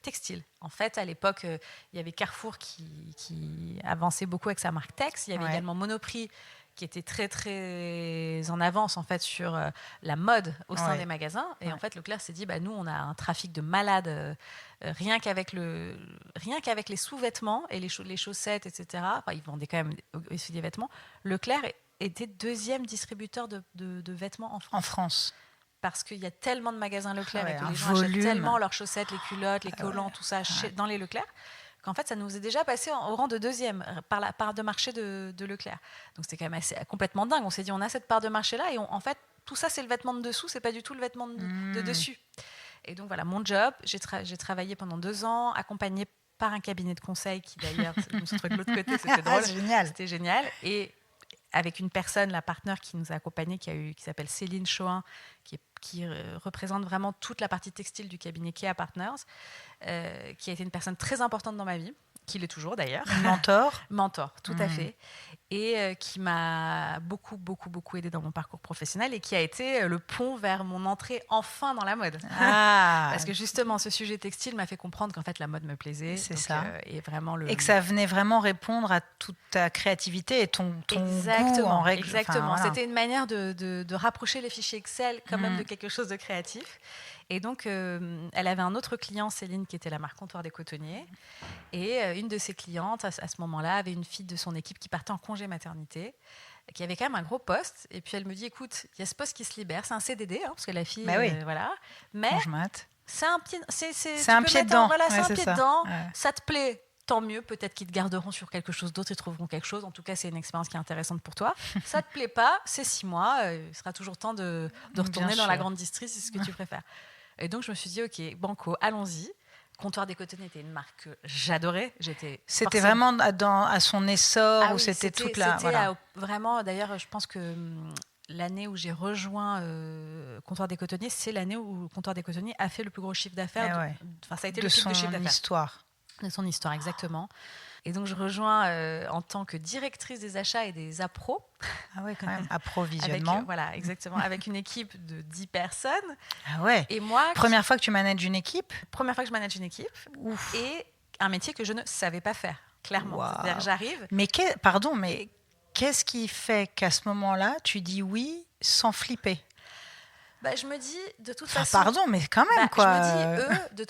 textile. En fait, à l'époque, il y avait Carrefour qui avançait beaucoup avec sa marque Tex. Il y avait également Monoprix qui était très très en avance en fait sur la mode au sein des magasins. Et en fait, Leclerc s'est dit, nous, on a un trafic de malades rien qu'avec les sous-vêtements et les chaussettes, etc. Enfin, ils vendaient quand même aussi des vêtements. Leclerc était deuxième distributeur de vêtements en France. Parce qu'il y a tellement de magasins Leclerc et que les gens achètent tellement leurs chaussettes, les culottes, les collants, tout ça dans les Leclerc, qu'en fait, ça nous est déjà passé au rang de deuxième par la part de marché de Leclerc. Donc, c'était quand même complètement dingue. On s'est dit, on a cette part de marché-là et en fait, tout ça, c'est le vêtement de dessous, c'est pas du tout le vêtement de dessus. Et donc, voilà, mon job, j'ai travaillé pendant 2 ans, accompagnée par un cabinet de conseil qui, d'ailleurs, se trouvait de l'autre côté, c'était drôle. C'était génial. Et avec une personne, la partenaire qui nous a accompagnés, qui s'appelle Céline Chohin, qui représente vraiment toute la partie textile du cabinet Kea Partners, qui a été une personne très importante dans ma vie, qui l'est toujours d'ailleurs. Mentor, tout à fait. Et qui m'a beaucoup, beaucoup, beaucoup aidée dans mon parcours professionnel et qui a été le pont vers mon entrée enfin dans la mode. Parce que justement, ce sujet textile m'a fait comprendre qu'en fait, la mode me plaisait. C'est ça. Et vraiment et que ça venait vraiment répondre à toute ta créativité et ton goût en règle. Exactement. Enfin, voilà. C'était une manière de rapprocher les fichiers Excel quand même de quelque chose de créatif. Et donc, elle avait un autre client, Céline, qui était la marque Comptoir des Cotonniers. Et une de ses clientes, à ce moment-là, avait une fille de son équipe qui partait en congé maternité, qui avait quand même un gros poste. Et puis, elle me dit, écoute, il y a ce poste qui se libère. C'est un CDD, parce que la fille... voilà. Mais c'est un pied, c'est un pied dedans. Voilà, c'est un pied dedans. Ouais. Ça te plaît, tant mieux. Peut-être qu'ils te garderont sur quelque chose d'autre, ils trouveront quelque chose. En tout cas, c'est une expérience qui est intéressante pour toi. Ça te plaît pas, c'est 6 mois. Il sera toujours temps de retourner dans la grande distrie, si c'est ce que tu préfères. Et donc, je me suis dit, OK, banco, allons-y. Comptoir des Cotonniers était une marque que j'adorais. C'était vraiment à son essor où c'était toute la... C'était vraiment, d'ailleurs, je pense que l'année où j'ai rejoint Comptoir des Cotonniers, c'est l'année où Comptoir des Cotonniers a fait le plus gros chiffre d'affaires. Ça a été le pic de chiffre d'affaires. De son histoire, exactement. Et donc, je rejoins en tant que directrice des achats et des appros. Ah ouais, quand même, approvisionnement. Voilà, exactement. Avec une équipe de 10 personnes. Ah ouais. Et moi... Première fois que tu manages une équipe? Première fois que je manage une équipe. Ouf. Et un métier que je ne savais pas faire, clairement. Wow. C'est-à-dire que j'arrive... Mais qu'est-ce qui fait qu'à ce moment-là, tu dis oui sans flipper? Je me dis, de toute façon... Pardon, mais quand même, quoi. Je me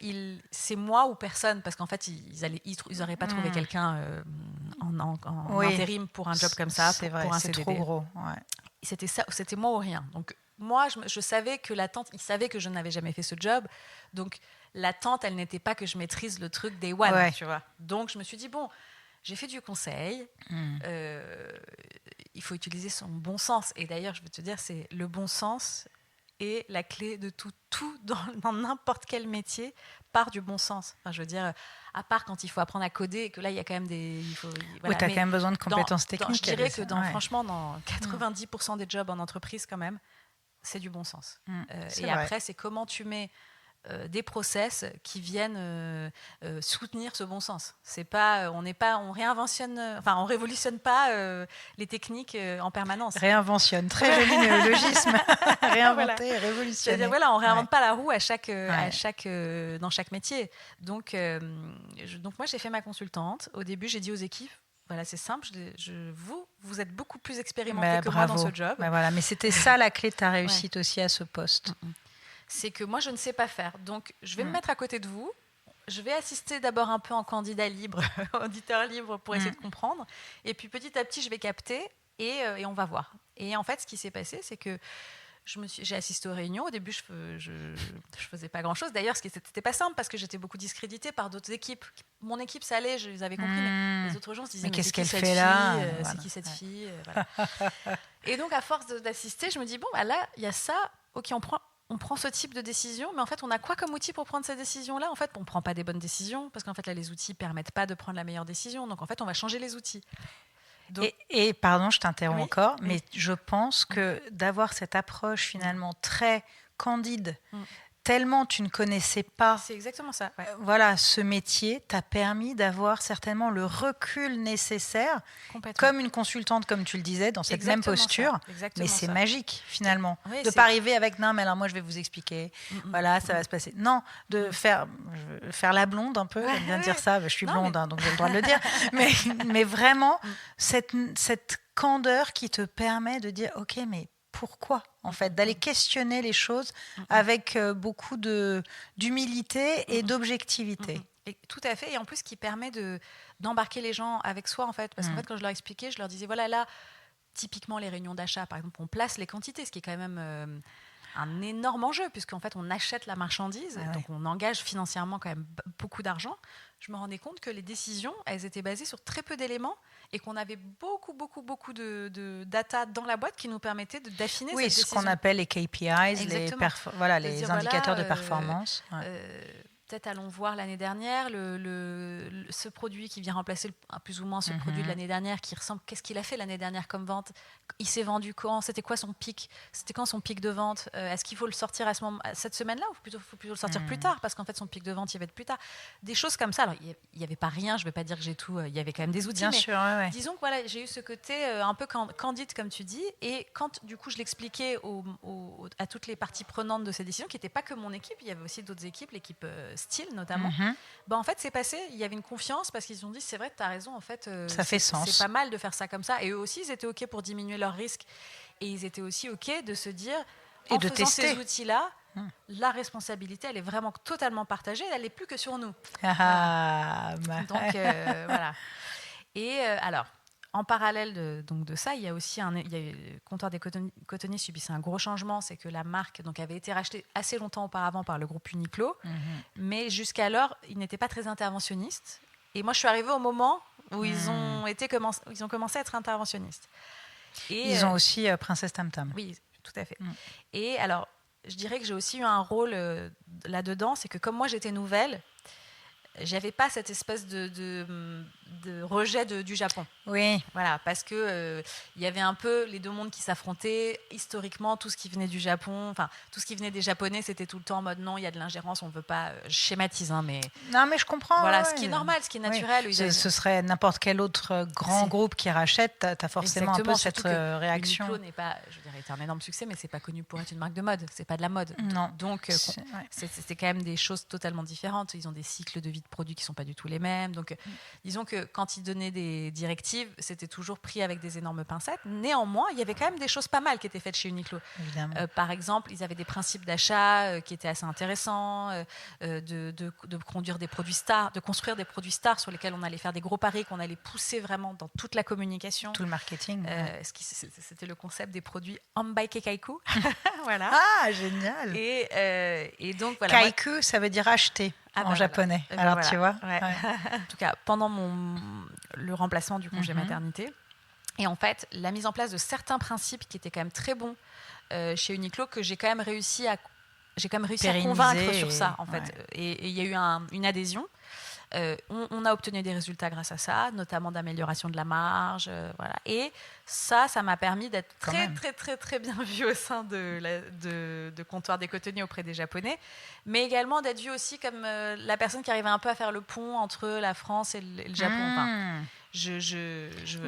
dis, c'est moi ou personne, parce qu'en fait, ils n'auraient pas trouvé quelqu'un en intérim pour un job comme ça, pour un c'est CDD. trop gros. Ouais. C'était moi ou rien. Donc, moi, je savais que l'attente, ils savaient que je n'avais jamais fait ce job. Donc, l'attente, elle n'était pas que je maîtrise le truc day one, tu vois. Donc, je me suis dit, bon, j'ai fait du conseil. Il faut utiliser son bon sens. Et d'ailleurs, je veux te dire, c'est le bon sens Et la clé de tout dans n'importe quel métier part du bon sens. Enfin, je veux dire, à part quand il faut apprendre à coder, et que là, il y a quand même des... Oui, tu as quand même besoin de compétences techniques. Je dirais que franchement, dans 90% des jobs en entreprise, quand même, c'est du bon sens. Et vrai. Après, c'est comment tu mets des process qui viennent soutenir ce bon sens. C'est pas, on révolutionne pas les techniques en permanence. Réinventionne, très joli néologisme. Réinventer, voilà. Révolutionner. C'est-à-dire, voilà, on réinvente pas la roue dans chaque métier. Donc moi, j'ai fait ma consultante. Au début, j'ai dit aux équipes, voilà, c'est simple. Vous êtes beaucoup plus expérimentés que moi dans ce job. Voilà. Mais c'était ça la clé de ta réussite aussi à ce poste. C'est que moi, je ne sais pas faire. Donc, je vais me mettre à côté de vous. Je vais assister d'abord un peu en candidat libre, auditeur libre, pour essayer de comprendre. Et puis, petit à petit, je vais capter et on va voir. Et en fait, ce qui s'est passé, c'est que j'ai assisté aux réunions. Au début, je faisais pas grand-chose. D'ailleurs, c'était pas simple parce que j'étais beaucoup discréditée par d'autres équipes. Mon équipe, ça allait, je les avais compris. Mais les autres gens se disaient, mais qu'est-ce qu'elle fait là ? C'est qui cette fille voilà. Et donc, à force d'assister, je me dis, bon, bah là, il y a ça. OK, on prend ce type de décision, mais en fait, on a quoi comme outil pour prendre ces décisions-là ? En fait, on ne prend pas des bonnes décisions, parce qu'en fait, là, les outils ne permettent pas de prendre la meilleure décision. Donc, en fait, on va changer les outils. Donc... Et pardon, je t'interromps encore, mais je pense que d'avoir cette approche finalement très candide, tellement tu ne connaissais pas c'est exactement ça, voilà, ce métier, t'a permis d'avoir certainement le recul nécessaire, comme une consultante, comme tu le disais, dans cette même posture. Mais c'est magique, finalement. Oui, de ne pas arriver avec « non, mais alors moi, je vais vous expliquer. Voilà, ça va se passer. » Non, de faire la blonde un peu. J'aime bien dire ça. Je suis blonde, donc j'ai le droit de le dire. Mais vraiment, cette candeur qui te permet de dire « ok, mais pourquoi ?» en fait, d'aller questionner les choses avec beaucoup d'humilité et d'objectivité. Et tout à fait, et en plus qui permet d'embarquer les gens avec soi, en fait, parce qu'en fait, quand je leur expliquais, je leur disais, voilà, là, typiquement les réunions d'achat, par exemple, on place les quantités, ce qui est quand même un énorme enjeu, puisqu'en fait, on achète la marchandise, donc on engage financièrement quand même beaucoup d'argent. Je me rendais compte que les décisions, elles étaient basées sur très peu d'éléments, et qu'on avait beaucoup de data dans la boîte qui nous permettait d'affiner cette décision. Oui, ce qu'on appelle les KPIs, les indicateurs de performance. Peut-être allons voir l'année dernière ce produit qui vient remplacer plus ou moins ce produit de l'année dernière qui ressemble. Qu'est-ce qu'il a fait l'année dernière comme vente ? Il s'est vendu quand ? C'était quoi son pic ? C'était quand son pic de vente ? Est-ce qu'il faut le sortir cette semaine-là ou il faut plutôt le sortir plus tard ? Parce qu'en fait, son pic de vente, il va être plus tard. Des choses comme ça. Alors, il n'y avait pas rien. Je ne vais pas dire que j'ai tout. Il y avait quand même des outils. Bien sûr, disons que voilà, j'ai eu ce côté un peu candide, comme tu dis. Et quand, du coup, je l'expliquais à toutes les parties prenantes de ces décisions, qui n'étaient pas que mon équipe, il y avait aussi d'autres équipes, l'équipe style notamment, en fait c'est passé, il y avait une confiance parce qu'ils ont dit c'est vrai, tu as raison, en fait ça fait sens. C'est pas mal de faire ça comme ça, et eux aussi ils étaient ok pour diminuer leurs risques, et ils étaient aussi ok de se dire et en de faisant tester ces outils-là, la responsabilité elle est vraiment totalement partagée, elle n'est plus que sur nous. Donc voilà. Et alors en parallèle de ça, il y a aussi le comptoir des cotonniers subissait un gros changement, c'est que la marque avait été rachetée assez longtemps auparavant par le groupe Uniqlo, mais jusqu'alors, ils n'étaient pas très interventionnistes. Et moi, je suis arrivée au moment où ils ont commencé à être interventionnistes. Et, ils ont aussi Princesse Tam Tam. Oui, tout à fait. Et alors, je dirais que j'ai aussi eu un rôle là-dedans, c'est que comme moi, j'étais nouvelle, j'avais pas cette espèce de rejet du Japon. Oui. Voilà, parce que y avait un peu les deux mondes qui s'affrontaient. Historiquement, tout ce qui venait du Japon, enfin tout ce qui venait des Japonais, c'était tout le temps en mode non, il y a de l'ingérence, on veut pas. Je schématise, mais. Non, mais je comprends. Voilà, ce qui est normal, ce qui est naturel. Oui. Ce serait n'importe quel autre grand groupe qui rachète, t'as forcément un peu cette réaction. Uniqlo n'est pas, je dirais, c'est un énorme succès, mais c'est pas connu pour être une marque de mode. C'est pas de la mode. Non. Donc c'est quand même des choses totalement différentes. Ils ont des cycles de vie de produits qui sont pas du tout les mêmes. Donc disons que quand ils donnaient des directives, c'était toujours pris avec des énormes pincettes. Néanmoins, il y avait quand même des choses pas mal qui étaient faites chez Uniqlo. Par exemple, ils avaient des principes d'achat qui étaient assez intéressants, de conduire des produits stars, de construire des produits stars sur lesquels on allait faire des gros paris, qu'on allait pousser vraiment dans toute la communication. Tout le marketing. C'était le concept des produits Ambai Keiku. Voilà. Ah, génial. Et donc, voilà. Kaiku, ça veut dire acheter. En japonais. Alors, tu vois. En tout cas, pendant le remplacement du congé maternité. Et en fait, la mise en place de certains principes qui étaient quand même très bons chez Uniqlo, que j'ai quand même réussi à convaincre sur ça, en fait. Ouais. Et il y a eu une adhésion. On a obtenu des résultats grâce à ça, notamment d'amélioration de la marge, voilà. Et ça m'a permis d'être très bien vue au sein de Comptoir des Cotonniers auprès des Japonais, mais également d'être vue aussi comme la personne qui arrivait un peu à faire le pont entre la France et le Japon. Enfin,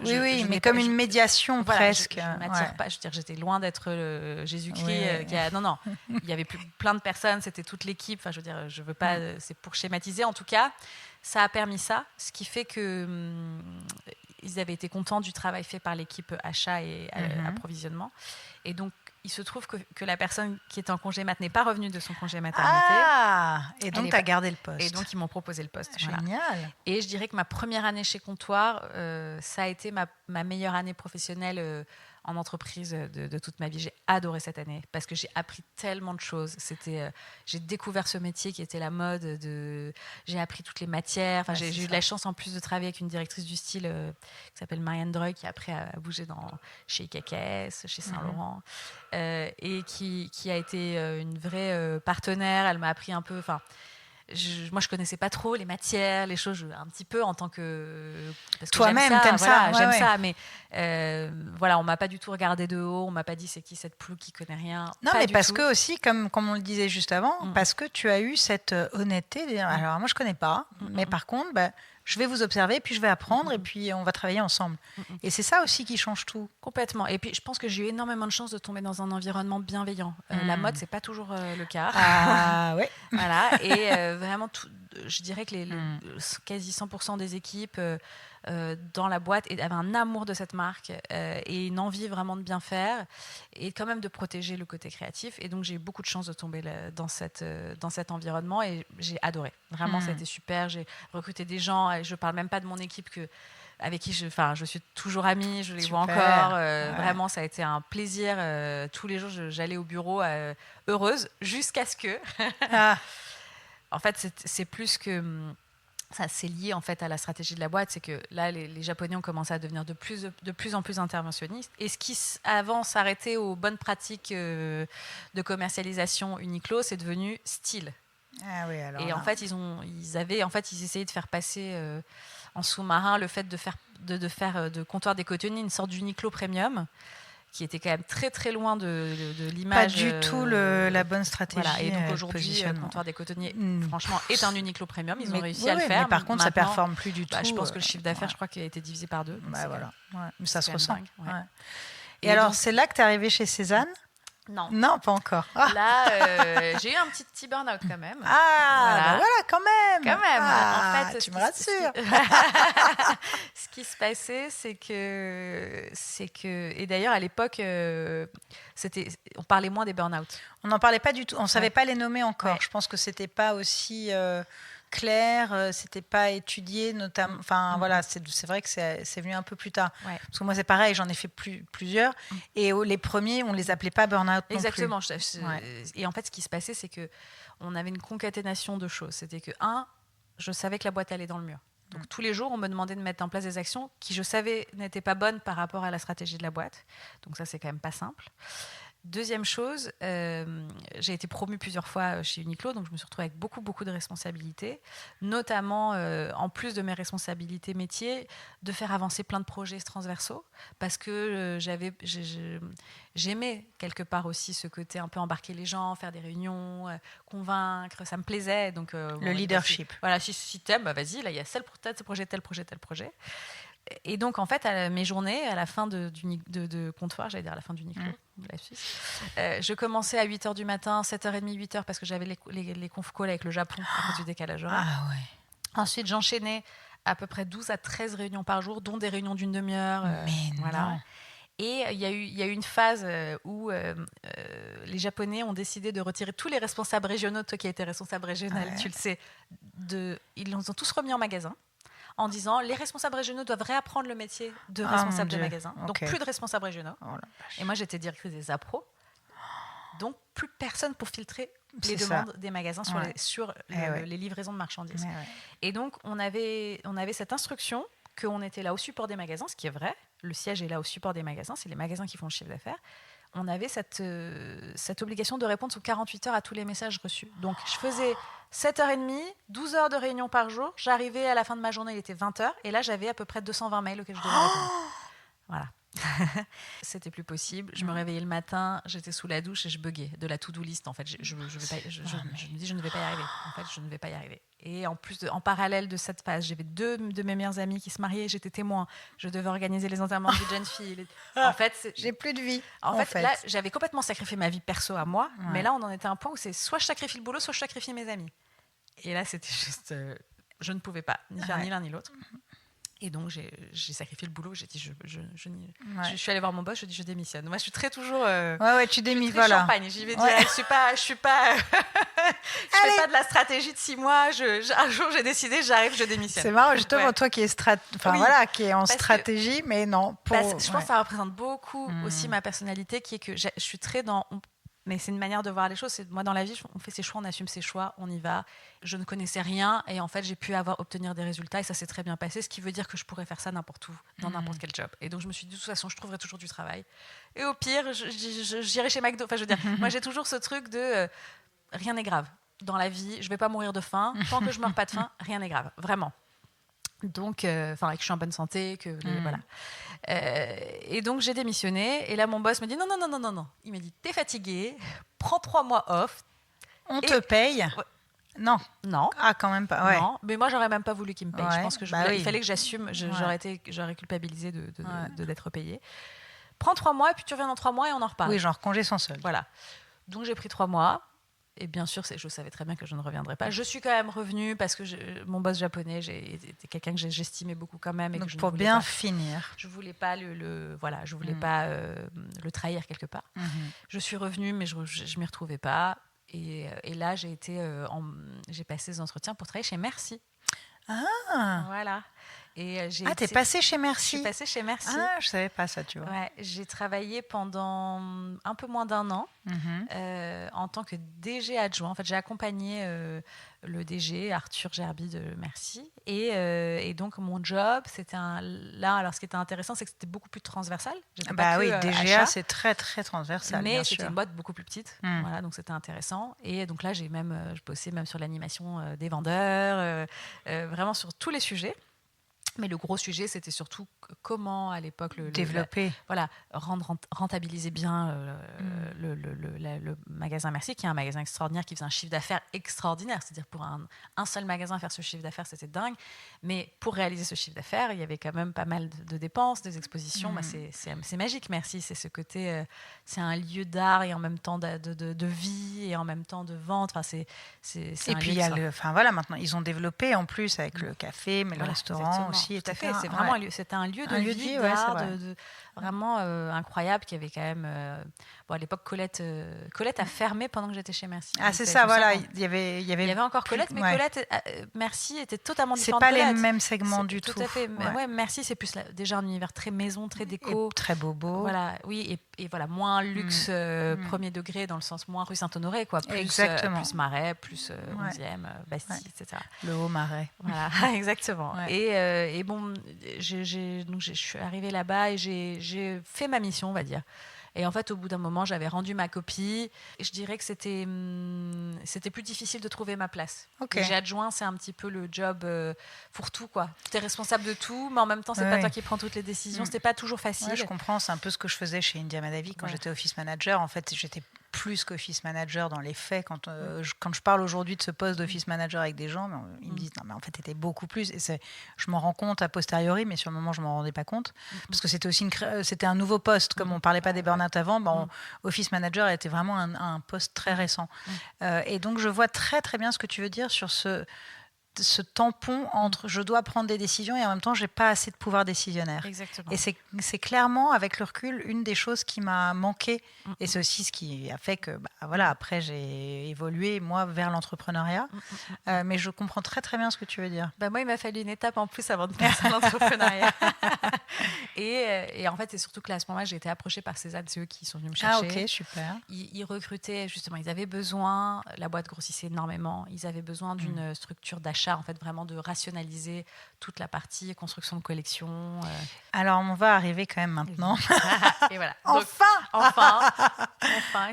oui, mais comme une médiation presque. Je ne m'attire pas. Je veux dire, j'étais loin d'être Jésus-Christ. Non, il y avait plein de personnes, c'était toute l'équipe. Enfin, je veux dire, je veux pas. C'est pour schématiser. En tout cas, ça a permis ça, ce qui fait que ils avaient été contents du travail fait par l'équipe achat et approvisionnement. Et donc, il se trouve que la personne qui était en congé mat n'est pas revenue de son congé maternité. Et donc, tu as gardé le poste. Et donc, ils m'ont proposé le poste. Génial. Voilà. Et je dirais que ma première année chez Comptoir, ça a été ma meilleure année professionnelle en entreprise de toute ma vie. J'ai adoré cette année parce que j'ai appris tellement de choses. J'ai découvert ce métier qui était la mode. J'ai appris toutes les matières. Enfin, j'ai eu de la chance en plus de travailler avec une directrice du style qui s'appelle Marianne Dreux, qui après a bougé chez Ikakes, chez Saint-Laurent, et qui a été une vraie partenaire. Elle m'a appris un peu... moi, je connaissais pas trop les matières, les choses, un petit peu en tant que... Parce que toi-même, t'aimes ça. J'aime ça, mais voilà, on m'a pas du tout regardé de haut, on m'a pas dit c'est qui cette ploue qui connaît rien. Non, mais parce que aussi, comme on le disait juste avant, parce que tu as eu cette honnêteté de dire, alors moi je connais pas, mais par contre, je vais vous observer, puis je vais apprendre, et puis on va travailler ensemble. Et c'est ça aussi qui change tout. Complètement. Et puis je pense que j'ai eu énormément de chance de tomber dans un environnement bienveillant. La mode, c'est pas toujours le cas. Ah ouais. Voilà. Et vraiment, je dirais que quasi 100% des équipes dans la boîte avaient un amour de cette marque et une envie vraiment de bien faire et quand même de protéger le côté créatif. Et donc j'ai eu beaucoup de chance de tomber dans cet environnement et j'ai adoré. Vraiment, ça a été super. J'ai recruté des gens. Et je parle même pas de mon équipe avec qui je suis toujours amie, je les vois encore. Vraiment, ça a été un plaisir. Tous les jours, j'allais au bureau heureuse jusqu'à ce que... En fait, c'est plus que... Ça, c'est lié en fait à la stratégie de la boîte. C'est que là, les Japonais ont commencé à devenir de plus en plus interventionnistes. Et ce qui avant s'arrêtait aux bonnes pratiques de commercialisation Uniqlo, c'est devenu style. Ah oui, alors et là... en fait, ils essayaient de faire passer en sous-marin le fait de faire de Comptoir des Cotonniers une sorte d'Uniqlo premium, qui était quand même très très loin de l'image. Pas du tout la bonne stratégie. Voilà. Et donc aujourd'hui, Comptoir des Cotonniers, franchement, est un Uniqlo premium. Ils ont réussi à le faire. Mais par contre, ça ne performe plus du tout. Je pense que le chiffre d'affaires, je crois qu'il a été divisé par 2. Voilà. Mais ça se ressent. Et alors, donc, c'est là que tu es arrivée chez Cézanne ? Non, pas encore. Là, j'ai eu un petit burn-out quand même. Voilà, quand même. En fait, tu me rassures. Ce qui se passait, c'est que, et d'ailleurs à l'époque, on parlait moins des burn-out. On n'en parlait pas du tout. On ne savait pas les nommer encore. Je pense que c'était pas aussi clair, c'était pas étudié notamment. Enfin voilà, c'est vrai que c'est venu un peu plus tard. Parce que moi c'est pareil, j'en ai fait plusieurs et les premiers on les appelait pas burn-out. Exactement. Et en fait, ce qui se passait, c'est que on avait une concaténation de choses. C'était que je savais que la boîte allait dans le mur. Donc tous les jours, on me demandait de mettre en place des actions qui je savais n'étaient pas bonnes par rapport à la stratégie de la boîte. Donc ça, c'est quand même pas simple. Deuxième chose, j'ai été promue plusieurs fois chez Uniqlo, donc je me suis retrouvée avec beaucoup de responsabilités, notamment, en plus de mes responsabilités métiers, de faire avancer plein de projets transversaux, parce que j'aimais quelque part aussi ce côté un peu embarquer les gens, faire des réunions, convaincre, ça me plaisait. Donc, le leadership. Voilà, si t'aimes, vas-y, là il y a tel projet. Et donc, en fait, à mes journées, à la fin de Comptoir, j'allais dire à la fin d'Uniqlo, la Suisse, je commençais à 8h du matin, 7h30, 8h, parce que j'avais les conf calls avec le Japon à cause du décalage horaire. Ah ouais. Ensuite, j'enchaînais à peu près 12 à 13 réunions par jour, dont des réunions d'une demi-heure. Non. Et il y a eu une phase où les Japonais ont décidé de retirer tous les responsables régionaux, toi qui as été responsable régional, tu le sais, ils les ont tous remis en magasin, en disant les responsables régionaux doivent réapprendre le métier de responsable de magasin. Donc plus de responsables régionaux. Et moi j'étais directrice des appros. Donc plus personne pour filtrer les demandes des magasins sur les livraisons de marchandises. Et donc on avait cette instruction qu'on était là au support des magasins, ce qui est vrai. Le siège est là au support des magasins, c'est les magasins qui font le chiffre d'affaires. On avait cette obligation de répondre sous 48 heures à tous les messages reçus. Donc, je faisais 7h30, 12 heures de réunion par jour. J'arrivais à la fin de ma journée, il était 20h. Et là, j'avais à peu près 220 mails auxquels je devais répondre. Voilà. C'était plus possible. Je me réveillais le matin, j'étais sous la douche et je buguais de la to-do list. En fait, je me dis, je ne vais pas y arriver. En fait, je ne vais pas y arriver. Et en plus, en parallèle de cette phase, j'avais 2 de mes meilleures amies qui se mariaient. J'étais témoin. Je devais organiser les enterrements de jeunes filles. En fait, j'ai plus de vie. En fait, là, j'avais complètement sacrifié ma vie perso à moi. Ouais. Mais là, on en était à un point où c'est soit je sacrifie le boulot, soit je sacrifie mes amis. Et là, c'était juste, je ne pouvais pas ni faire ni l'un ni l'autre. Et donc, j'ai sacrifié le boulot. J'ai dit, je suis allée voir mon boss. Je dis, je démissionne. Moi, je suis très toujours. Tu démissionnes. Voilà. Champagne. J'y vais direct. Je suis pas. Je fais pas de la stratégie de 6 mois. Un jour, j'ai décidé, j'arrive, je démissionne. C'est marrant, justement, toi qui est qui est en stratégie, mais non. Je pense que ça représente beaucoup aussi ma personnalité, qui est que je suis très dans. Mais c'est une manière de voir les choses. Moi, dans la vie, on fait ses choix, on assume ses choix, on y va. Je ne connaissais rien et en fait, j'ai pu obtenir des résultats et ça s'est très bien passé, ce qui veut dire que je pourrais faire ça n'importe où, dans n'importe quel job. Et donc, je me suis dit, de toute façon, je trouverai toujours du travail. Et au pire, j'irai chez McDo. Enfin, je veux dire, moi, j'ai toujours ce truc de rien n'est grave. Dans la vie, je ne vais pas mourir de faim. Tant que je ne meurs pas de faim, rien n'est grave. Vraiment. Donc, que je suis en bonne santé, voilà. Et donc, j'ai démissionné. Et là, mon boss me dit non. Il m'a dit, t'es fatigué, prends 3 mois off. On te paye. Ouais. Non. Ah, quand même pas. Ouais. Non, mais moi, j'aurais même pas voulu qu'il me paye. Je pense que il fallait que j'assume. J'aurais culpabilisé d'être payée. Prends 3 mois et puis tu reviens dans 3 mois et on en reparle. Oui, genre congé sans solde. Voilà. Donc, j'ai pris 3 mois. Et bien sûr, je savais très bien que je ne reviendrais pas. Je suis quand même revenue parce que mon boss japonais, était quelqu'un que j'estimais beaucoup quand même. Et donc que pour bien finir. Je ne voulais pas je voulais pas le trahir quelque part. Je suis revenue, mais je ne m'y retrouvais pas. Et là, j'ai passé des entretiens pour travailler chez Merci. Ah. Voilà. Et t'es passée chez Merci. Je suis passée chez Merci. Ah, je savais pas ça, tu vois. Ouais, j'ai travaillé pendant un peu moins d'1 an en tant que DG adjoint. En fait, j'ai accompagné le DG, Arthur Gerby de Merci. Et donc, mon job, alors ce qui était intéressant, c'est que c'était beaucoup plus transversal. DGA, achat, c'est très, très transversal. Mais c'était une boîte beaucoup plus petite. Voilà, donc c'était intéressant. Et donc là, je bossais même sur l'animation des vendeurs, vraiment sur tous les sujets. Mais le gros sujet, c'était surtout comment, à l'époque, développer. Rentabiliser bien le magasin Merci, qui est un magasin extraordinaire, qui faisait un chiffre d'affaires extraordinaire. C'est-à-dire, pour un seul magasin faire ce chiffre d'affaires, c'était dingue. Mais pour réaliser ce chiffre d'affaires, il y avait quand même pas mal de dépenses, des expositions. C'est magique, Merci. C'est ce côté... c'est un lieu d'art et en même temps de vie et en même temps de vente. Enfin, c'est et puis, maintenant, ils ont développé en plus avec le café, mais le restaurant aussi. Tout à fait, c'est vraiment c'était un lieu de vie, d'art, vraiment incroyable, qui avait quand même... à l'époque, Colette a fermé pendant que j'étais chez Merci. Ah, c'est ça, voilà. Il y avait encore Colette, mais Colette, Merci était totalement différent de Colette. C'est pas les mêmes segments du tout. Tout à fait. Ouais, Merci, c'est plus déjà un univers très maison, très déco. Et très bobo. Voilà, oui, et voilà, moins luxe premier degré, dans le sens moins rue Saint-Honoré, quoi. Plus Marais, plus 11e, Bastille, etc. Le Haut-Marais. Voilà, exactement. Ouais. Et bon, je suis arrivée là-bas et j'ai fait ma mission, on va dire. Et en fait, au bout d'un moment, j'avais rendu ma copie. Et je dirais que c'était plus difficile de trouver ma place. Okay. J'ai adjoint, c'est un petit peu le job pour tout, quoi. Tu es responsable de tout, mais en même temps, c'est pas toi qui prends toutes les décisions. C'était pas toujours facile. Ouais, je comprends, c'est un peu ce que je faisais chez India Madavi quand j'étais office manager. En fait, j'étais plus qu'office manager dans les faits. Quand je parle aujourd'hui de ce poste d'office manager avec des gens, ils me disent non, mais en fait, t'étais beaucoup plus. Et je m'en rends compte a posteriori, mais sur le moment, je m'en rendais pas compte parce que c'était aussi c'était un nouveau poste. Comme on parlait pas des burn-out avant, office manager était vraiment un poste très récent. Et donc, je vois très très bien ce que tu veux dire sur ce tampon entre je dois prendre des décisions et en même temps j'ai pas assez de pouvoir décisionnaire. Exactement. Et c'est clairement avec le recul une des choses qui m'a manqué et c'est aussi ce qui a fait que après j'ai évolué moi vers l'entrepreneuriat. Mais je comprends très très bien ce que tu veux dire. Moi il m'a fallu une étape en plus avant de passer à l'entrepreneuriat. et en fait c'est surtout que là, à ce moment-là j'ai été approchée par Cézanne, c'est eux qui sont venus me chercher. Ah ok, super. Ils recrutaient justement, ils avaient besoin, la boîte grossissait énormément, ils avaient besoin d'une structure d'achat d'achat, en fait, vraiment de rationaliser toute la partie construction de collection. Alors, on va arriver quand même maintenant. Et voilà. Donc, enfin,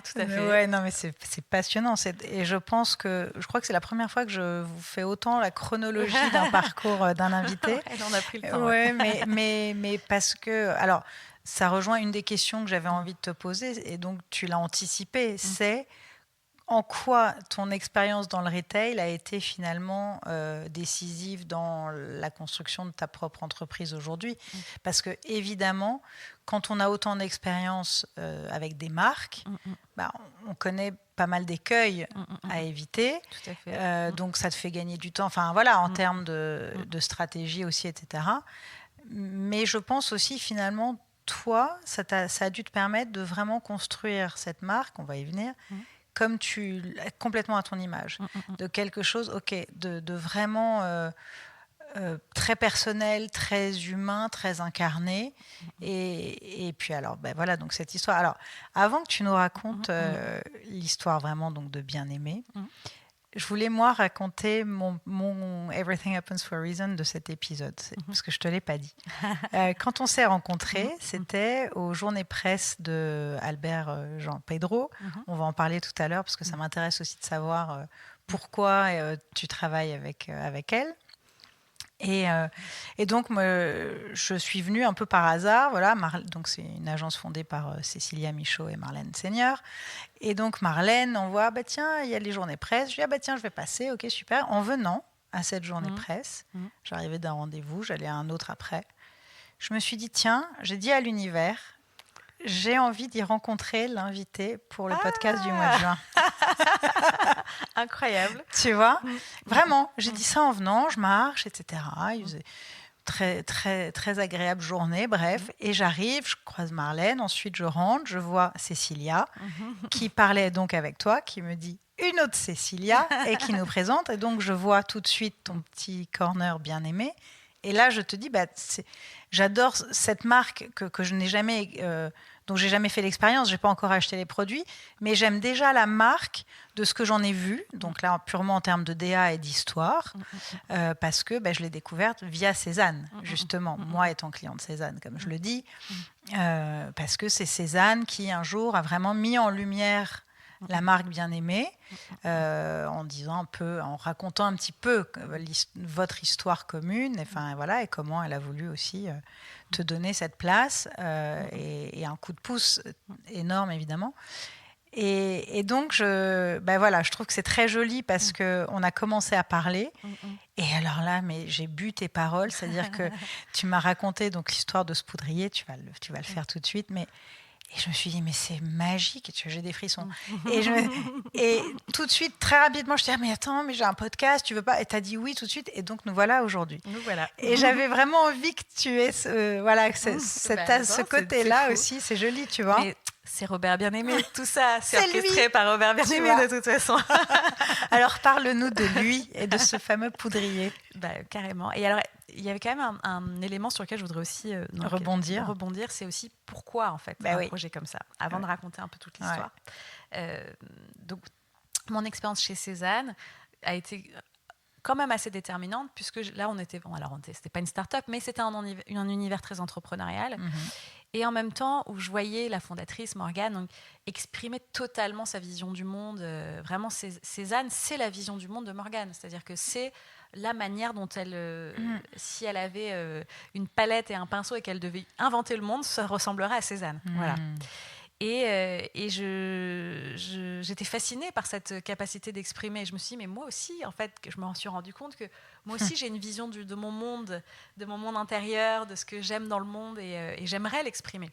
tout à fait. Ouais, non, mais c'est passionnant. Et je crois que c'est la première fois que je vous fais autant la chronologie d'un parcours d'un invité. Ouais, on a pris le temps. Ouais, mais parce que, alors, ça rejoint une des questions que j'avais envie de te poser, et donc tu l'as anticipé, c'est en quoi ton expérience dans le retail a été finalement décisive dans la construction de ta propre entreprise aujourd'hui? Parce que évidemment, quand on a autant d'expérience avec des marques, bah, on connaît pas mal d'écueils à éviter. Tout à fait. Donc ça te fait gagner du temps, enfin voilà, en termes de stratégie aussi, etc. Mais je pense aussi finalement, toi, ça a dû te permettre de vraiment construire cette marque, on va y venir, comme complètement à ton image, de quelque chose, de vraiment très personnel, très humain, très incarné. Et puis alors, ben voilà, donc cette histoire. Alors, avant que tu nous racontes l'histoire vraiment donc de Bien-Aimé, je voulais moi raconter mon Everything Happens for a Reason de cet épisode, parce que je te l'ai pas dit. Quand on s'est rencontrés, c'était aux journées presse de Albert Jean Pedro. On va en parler tout à l'heure parce que ça m'intéresse aussi de savoir pourquoi tu travailles avec elle. Et donc, je suis venue un peu par hasard. Voilà, donc c'est une agence fondée par Cécilia Michaud et Marlène Seigneur. Et donc, Marlène, on voit, bah, tiens, il y a les journées presse. Je dis, ah, bah, tiens, je vais passer. Ok, super. En venant à cette journée presse, j'arrivais d'un rendez-vous, j'allais à un autre après. Je me suis dit, tiens, j'ai dit à l'univers, j'ai envie d'y rencontrer l'invité pour le podcast du mois de juin. Incroyable. Tu vois, vraiment, j'ai dit ça en venant, je marche, etc. Il faisait très, très, très agréable journée, bref. Et j'arrive, je croise Marlène, ensuite je rentre, je vois Cécilia, qui parlait donc avec toi, qui me dit une autre Cécilia et qui nous présente. Et donc je vois tout de suite ton petit corner bien-aimé. Et là, je te dis, bah, j'adore cette marque que je n'ai jamais, dont j'ai jamais fait l'expérience. J'ai pas encore acheté les produits, mais j'aime déjà la marque de ce que j'en ai vu. Donc là, purement en termes de DA et d'histoire, parce que je l'ai découverte via Cézanne, justement. Moi, étant cliente de Cézanne, comme je le dis, parce que c'est Cézanne qui un jour a vraiment mis en lumière la marque Bien-Aimé, en disant un peu, en racontant un petit peu votre histoire commune, enfin voilà, et comment elle a voulu aussi te donner cette place et un coup de pouce énorme évidemment. Et donc je trouve que c'est très joli parce que on a commencé à parler. Et alors là, mais j'ai bu tes paroles, c'est-à-dire que tu m'as raconté donc l'histoire de ce poudrier, tu vas le faire tout de suite, mais et je me suis dit, mais c'est magique, j'ai des frissons. Et tout de suite, très rapidement, je t'ai dit, ah, mais attends, mais j'ai un podcast, tu veux pas? Et tu as dit oui tout de suite, et donc nous voilà aujourd'hui. Nous voilà. Et j'avais vraiment envie que tu aies ce côté-là aussi, c'est joli, tu vois. Mais c'est Robert Bien-Aimé, tout ça, c'est orchestré par Robert Bien-Aimé de toute façon. Alors parle-nous de lui et de ce fameux poudrier. Carrément. Et alors, il y avait quand même un élément sur lequel je voudrais aussi rebondir, c'est aussi pourquoi en fait un projet comme ça, avant de raconter un peu toute l'histoire. Donc, mon expérience chez Cézanne a été quand même assez déterminante, puisque là, on était... Bon, alors, c'était pas une start-up, mais c'était un univers très entrepreneurial. Et en même temps, où je voyais la fondatrice, Morgane, donc, exprimer totalement sa vision du monde. Vraiment, Cézanne, c'est la vision du monde de Morgane. C'est-à-dire que c'est la manière dont elle... Si elle avait une palette et un pinceau et qu'elle devait inventer le monde, ça ressemblerait à Cézanne. Voilà. Et j'étais fascinée par cette capacité d'exprimer. Je me suis dit, mais moi aussi, en fait, je me suis rendu compte que moi aussi, j'ai une vision de mon monde intérieur, de ce que j'aime dans le monde, et j'aimerais l'exprimer.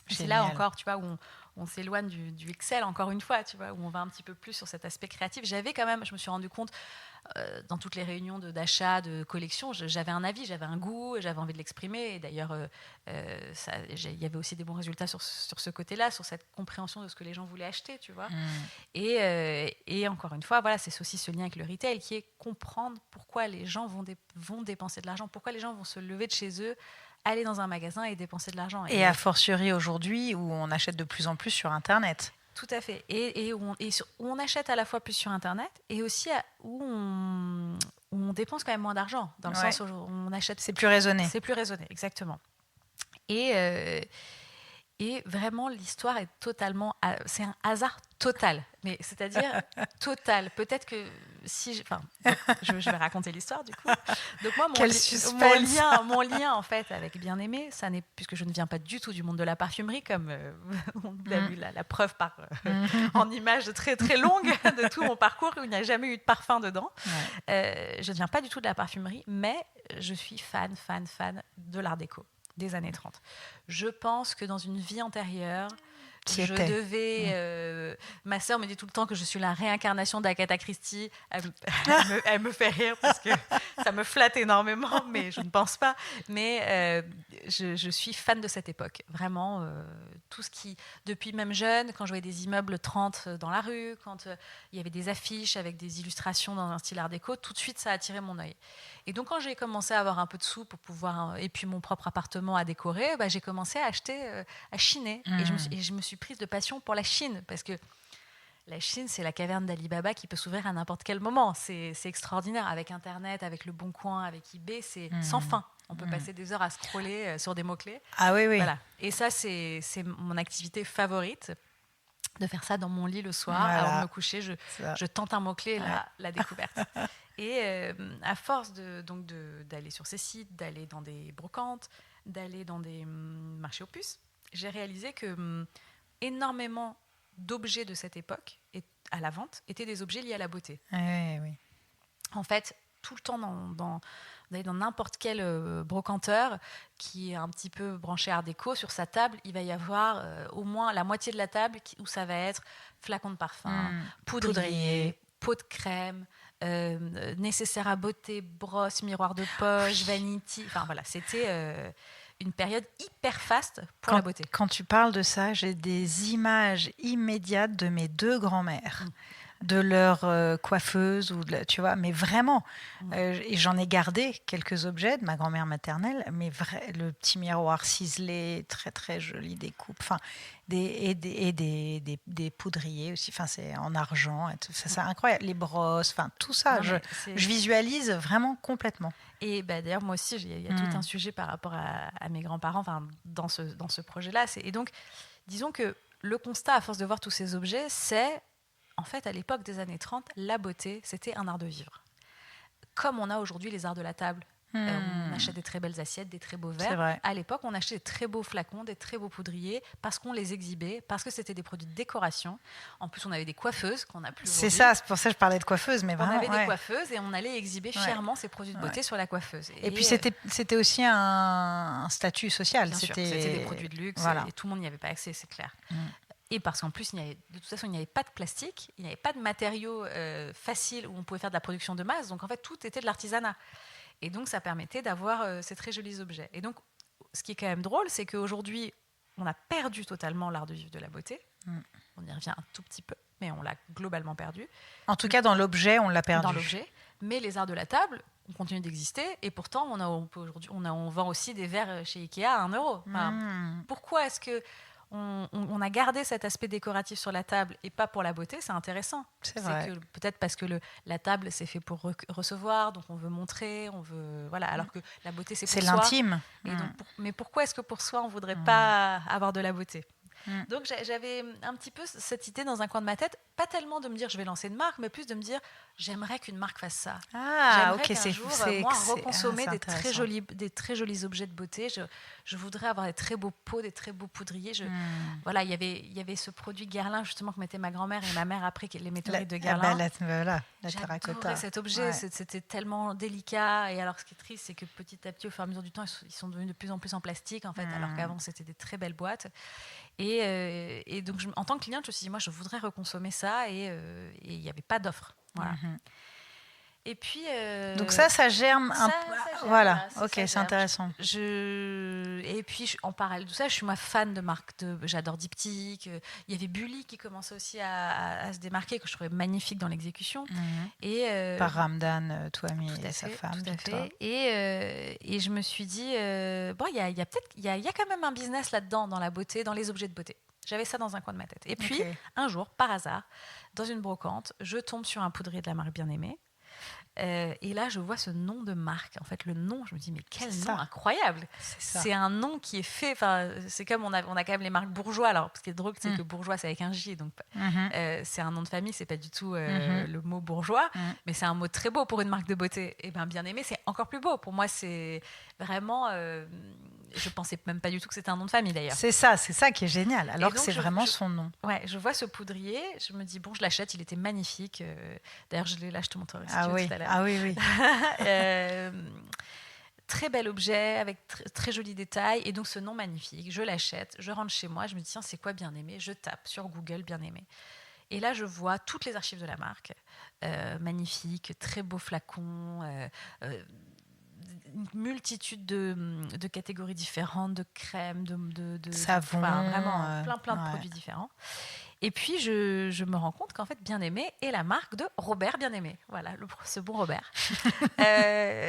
C'est là encore, tu vois, où on s'éloigne du Excel, encore une fois, tu vois, où on va un petit peu plus sur cet aspect créatif. Je me suis rendu compte, dans toutes les réunions d'achat, de collection, j'avais un avis, j'avais un goût, j'avais envie de l'exprimer. Et d'ailleurs, il y avait aussi des bons résultats sur ce côté-là, sur cette compréhension de ce que les gens voulaient acheter, tu vois. Et encore une fois, voilà, c'est aussi ce lien avec le retail qui est comprendre pourquoi les gens vont dépenser de l'argent, pourquoi les gens vont se lever de chez eux, aller dans un magasin et dépenser de l'argent. Et a fortiori aujourd'hui, où on achète de plus en plus sur Internet. Tout à fait. Et où on achète à la fois plus sur Internet, et aussi où on on dépense quand même moins d'argent, dans le sens où on achète... C'est plus raisonné. C'est plus raisonné, exactement. Et vraiment, l'histoire est totalement... C'est un hasard total. Mais c'est-à-dire total. Peut-être que si... je vais raconter l'hisure, du coup. Donc moi, mon lien, en fait, avec Bien-Aimé, ça n'est... Puisque je ne viens pas du tout du monde de la parfumerie, comme on a vu la preuve en images très, très longues de tout mon parcours, où il n'y a jamais eu de parfum dedans. Ouais. Je ne viens pas du tout de la parfumerie, mais je suis fan de l'art déco des années 30. Je pense que dans une vie antérieure, ma sœur me dit tout le temps que je suis la réincarnation d'Agatha Christie. Elle me fait rire parce que ça me flatte énormément, mais je ne pense pas. Mais je suis fan de cette époque. Vraiment, tout ce qui... Depuis même jeune, quand je voyais des immeubles 30 dans la rue, quand il y avait des affiches avec des illustrations dans un style art déco, tout de suite, ça a attiré mon œil. Et donc, quand j'ai commencé à avoir un peu de sous pour pouvoir... Et puis, mon propre appartement à décorer, j'ai commencé à acheter, à chiner. Et je me suis prise de passion pour la Chine, parce que la Chine, c'est la caverne d'Ali Baba qui peut s'ouvrir à n'importe quel moment. C'est extraordinaire. Avec Internet, avec Le Bon Coin, avec eBay, c'est sans fin. On peut passer des heures à scroller sur des mots-clés. Ah oui, oui. Voilà. Et ça, c'est mon activité favorite, de faire ça dans mon lit le soir. Voilà. Avant de me coucher, je tente un mot-clé, la découverte. Et à force d'aller sur ces sites, d'aller dans des brocantes, d'aller dans des marchés aux puces, j'ai réalisé que énormément d'objets de cette époque à la vente étaient des objets liés à la beauté. Oui, oui. En fait, tout le temps, d'aller dans n'importe quel brocanteur qui est un petit peu branché art déco, sur sa table, il va y avoir au moins la moitié de la table où ça va être flacon de parfum, poudrier, pot de crème, nécessaire à beauté, brosse, miroir de poche, vanity. Enfin voilà, c'était une période hyper faste pour la beauté. Quand tu parles de ça, j'ai des images immédiates de mes deux grands-mères, de leur coiffeuse, tu vois, mais vraiment. Et j'en ai gardé quelques objets de ma grand-mère maternelle, mais le petit miroir ciselé, très très joli, des coupes, enfin, des poudriers aussi, enfin, c'est en argent, et tout, ça, c'est incroyable. Les brosses, enfin, tout ça, je visualise vraiment complètement. Et d'ailleurs, moi aussi, il y a tout un sujet par rapport à mes grands-parents, dans ce projet-là. Et donc, disons que le constat, à force de voir tous ces objets, c'est, en fait, à l'époque des années 30, la beauté, c'était un art de vivre. Comme on a aujourd'hui les arts de la table. On achète des très belles assiettes, des très beaux verres. À l'époque, on achetait des très beaux flacons, des très beaux poudriers, parce qu'on les exhibait, parce que c'était des produits de décoration. En plus, on avait des coiffeuses qu'on n'a plus aujourd'hui. C'est ça, c'est pour ça que je parlais de coiffeuses. Mais vraiment, on avait des coiffeuses et on allait exhiber fièrement ces produits de beauté sur la coiffeuse. Et puis, c'était aussi un statut social. Bien sûr, c'était des produits de luxe, et tout le monde n'y avait pas accès, c'est clair. Et parce qu'en plus, de toute façon, il n'y avait pas de plastique, il n'y avait pas de matériaux faciles où on pouvait faire de la production de masse. Donc, en fait, tout était de l'artisanat. Et donc, ça permettait d'avoir ces très jolis objets. Et donc, ce qui est quand même drôle, c'est qu'aujourd'hui, on a perdu totalement l'art de vivre de la beauté. On y revient un tout petit peu, mais on l'a globalement perdu. En tout cas, dans l'objet, on l'a perdu. Dans l'objet. Mais les arts de la table ont continué d'exister. Et pourtant, on vend aussi des verres chez Ikea à 1 euro. Pourquoi est-ce que on a gardé cet aspect décoratif sur la table et pas pour la beauté? C'est intéressant. C'est vrai. Peut-être parce que la table, c'est fait pour recevoir, donc on veut montrer, voilà, alors que la beauté, c'est pour soi. C'est l'intime. Mais pourquoi est-ce que pour soi, on ne voudrait pas avoir de la beauté? Donc j'avais un petit peu cette idée dans un coin de ma tête, pas tellement de me dire je vais lancer une marque, mais plus de me dire j'aimerais qu'une marque fasse ça. J'aimerais qu'un jour, moi, reconsommer des très jolis objets de beauté. Je voudrais avoir des très beaux pots, des très beaux poudriers. Voilà, il y avait ce produit Guerlain justement que mettait ma grand-mère et ma mère après, les météorites de Guerlain. La terracotta. J'adorais cet objet, c'était tellement délicat. Et alors ce qui est triste, c'est que petit à petit, au fur et à mesure du temps, ils sont devenus de plus en plus en plastique en fait, alors qu'avant c'était des très belles boîtes. Et donc, en tant que cliente, je me suis dit, moi, je voudrais reconsommer ça, et il n'y avait pas d'offre. Voilà. Et puis, donc ça germe un peu. Voilà, ok, c'est intéressant. Et puis, en parallèle de ça, je suis fan de marques. J'adore Diptyque. Il y avait Bully qui commençait aussi à se démarquer, que je trouvais magnifique dans l'exécution. Par Ramdan Touami et sa femme. Tout à fait. Et je me suis dit, il y a quand même un business là-dedans, dans la beauté, dans les objets de beauté. J'avais ça dans un coin de ma tête. Et puis, un jour, par hasard, dans une brocante, je tombe sur un poudrier de la marque Bien-Aimé. Et là, je vois ce nom de marque. En fait, le nom, je me dis, mais quel C'est nom ça. incroyable! C'est ça. C'est un nom qui est fait. Enfin, c'est comme on a quand même les marques Bourgeois. Alors, ce qui est drôle, c'est que Bourgeois, c'est avec un J. Donc, Mhm. c'est un nom de famille, c'est pas du tout Mhm. le mot bourgeois, Mhm. mais c'est un mot très beau pour une marque de beauté. Et bien aimé, c'est encore plus beau. Pour moi, c'est vraiment. Je pensais même pas du tout que c'était un nom de famille d'ailleurs. C'est ça qui est génial, alors que donc, c'est vraiment son nom. Ouais, je vois ce poudrier, je me dis, bon, je l'achète, il était magnifique. D'ailleurs, je l'ai là, je te montrerai si tu veux tout à l'heure. Ah oui. Très bel objet, avec très jolis détails, et donc ce nom magnifique. Je l'achète, je rentre chez moi, je me dis, tiens, c'est quoi Bien-Aimé? Je tape sur Google Bien-Aimé. Et là, je vois toutes les archives de la marque. Magnifique, très beau flacon, une multitude de catégories différentes, de crèmes, de savon, vraiment plein de ouais. produits différents. Et puis, je me rends compte qu'en fait, Bien-Aimé est la marque de Robert Bien-Aimé. Voilà, ce bon Robert.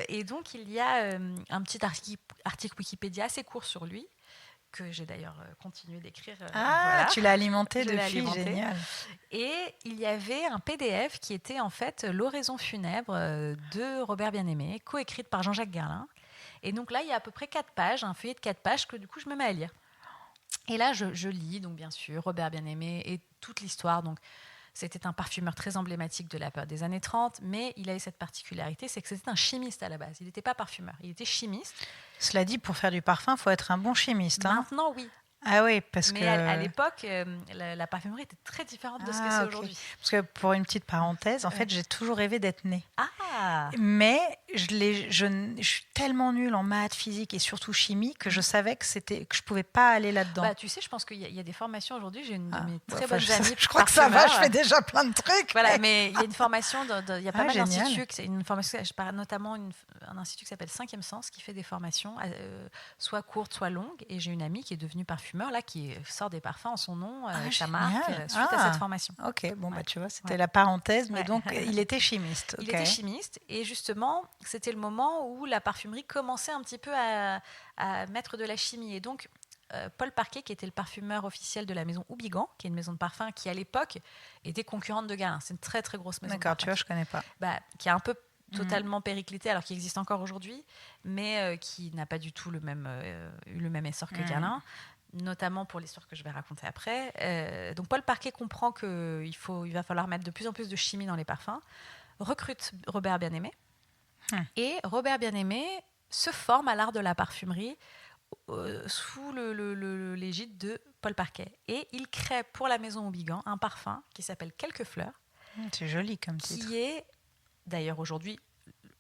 Et donc, il y a un petit article Wikipédia assez court sur lui, que j'ai d'ailleurs continué d'écrire. Voilà. Tu l'as alimenté depuis, génial. Et il y avait un PDF qui était en fait l'oraison funèbre de Robert Bien-Aimé, coécrite par Jean-Jacques Garlin. Et donc là, il y a à peu près 4 pages, un feuillet de 4 pages que du coup, je me mets à lire. Et là, je lis, donc bien sûr, Robert Bien-Aimé et toute l'histoire. Donc, c'était un parfumeur très emblématique de la période des années 30, mais il avait cette particularité, c'est que c'était un chimiste à la base. Il n'était pas parfumeur, il était chimiste. Cela dit, pour faire du parfum, il faut être un bon chimiste. Maintenant, oui. Ah oui, parce mais que... à l'époque, la parfumerie était très différente de ce que c'est aujourd'hui. Parce que pour une petite parenthèse, en fait, j'ai toujours rêvé d'être née. Ah. Mais je suis tellement nulle en maths, physique et surtout chimie que je savais que je pouvais pas aller là-dedans. Bah, tu sais, je pense qu'il y a des formations aujourd'hui. J'ai une de mes très bonnes amies. Je crois que ça va, je fais déjà plein de trucs. Voilà, mais il y a une formation, il y a pas mal génial. d'instituts, c'est une formation, notamment un institut qui s'appelle 5e Sens, qui fait des formations soit courtes, soit longues. Et j'ai une amie qui est devenue parfumeur, là, qui sort des parfums en son nom, avec sa marque, suite à cette formation. Ok, bon, bah tu vois, c'était la parenthèse, mais donc il était chimiste. Il était chimiste, et justement, c'était le moment où la parfumerie commençait un petit peu à mettre de la chimie. Et donc, Paul Parquet, qui était le parfumeur officiel de la maison Houbigant, qui est une maison de parfum qui, à l'époque, était concurrente de Garlin. C'est une très, très grosse maison de parfum. D'accord, tu vois, je ne connais pas. Qui est un peu totalement périclitée, alors qu'il existe encore aujourd'hui, mais qui n'a pas du tout eu le même essor que Garlin, notamment pour l'histoire que je vais raconter après. Donc, Paul Parquet comprend qu'il va falloir mettre de plus en plus de chimie dans les parfums, recrute Robert Bien-Aimé, et Robert Bien-Aimé se forme à l'art de la parfumerie sous l'égide de Paul Parquet. Et il crée pour la maison Houbigant un parfum qui s'appelle Quelques fleurs. C'est joli comme titre. Qui est, d'ailleurs aujourd'hui,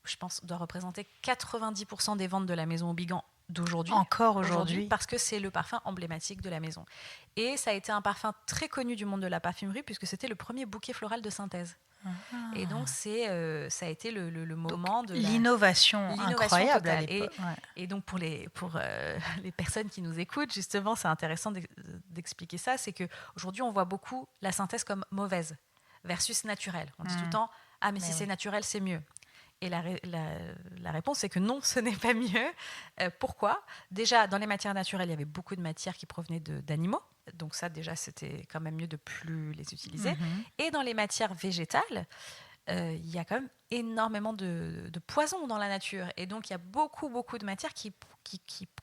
je pense, doit représenter 90% des ventes de la maison Houbigant d'aujourd'hui. Encore aujourd'hui. Parce que c'est le parfum emblématique de la maison. Et ça a été un parfum très connu du monde de la parfumerie, puisque c'était le premier bouquet floral de synthèse. Et donc, ça a été le moment de l'innovation incroyable à l'époque. Et donc, pour les personnes qui nous écoutent, justement, c'est intéressant d'expliquer ça. C'est qu'aujourd'hui, on voit beaucoup la synthèse comme mauvaise versus naturelle. On dit tout le temps, mais si c'est naturel, c'est mieux. Et la réponse, c'est que non, ce n'est pas mieux. Pourquoi ? Déjà, dans les matières naturelles, il y avait beaucoup de matières qui provenaient d'animaux. Donc ça, déjà, c'était quand même mieux de plus les utiliser. Et dans les matières végétales, il y a quand même énormément de poisons dans la nature. Et donc, il y a beaucoup de matières qui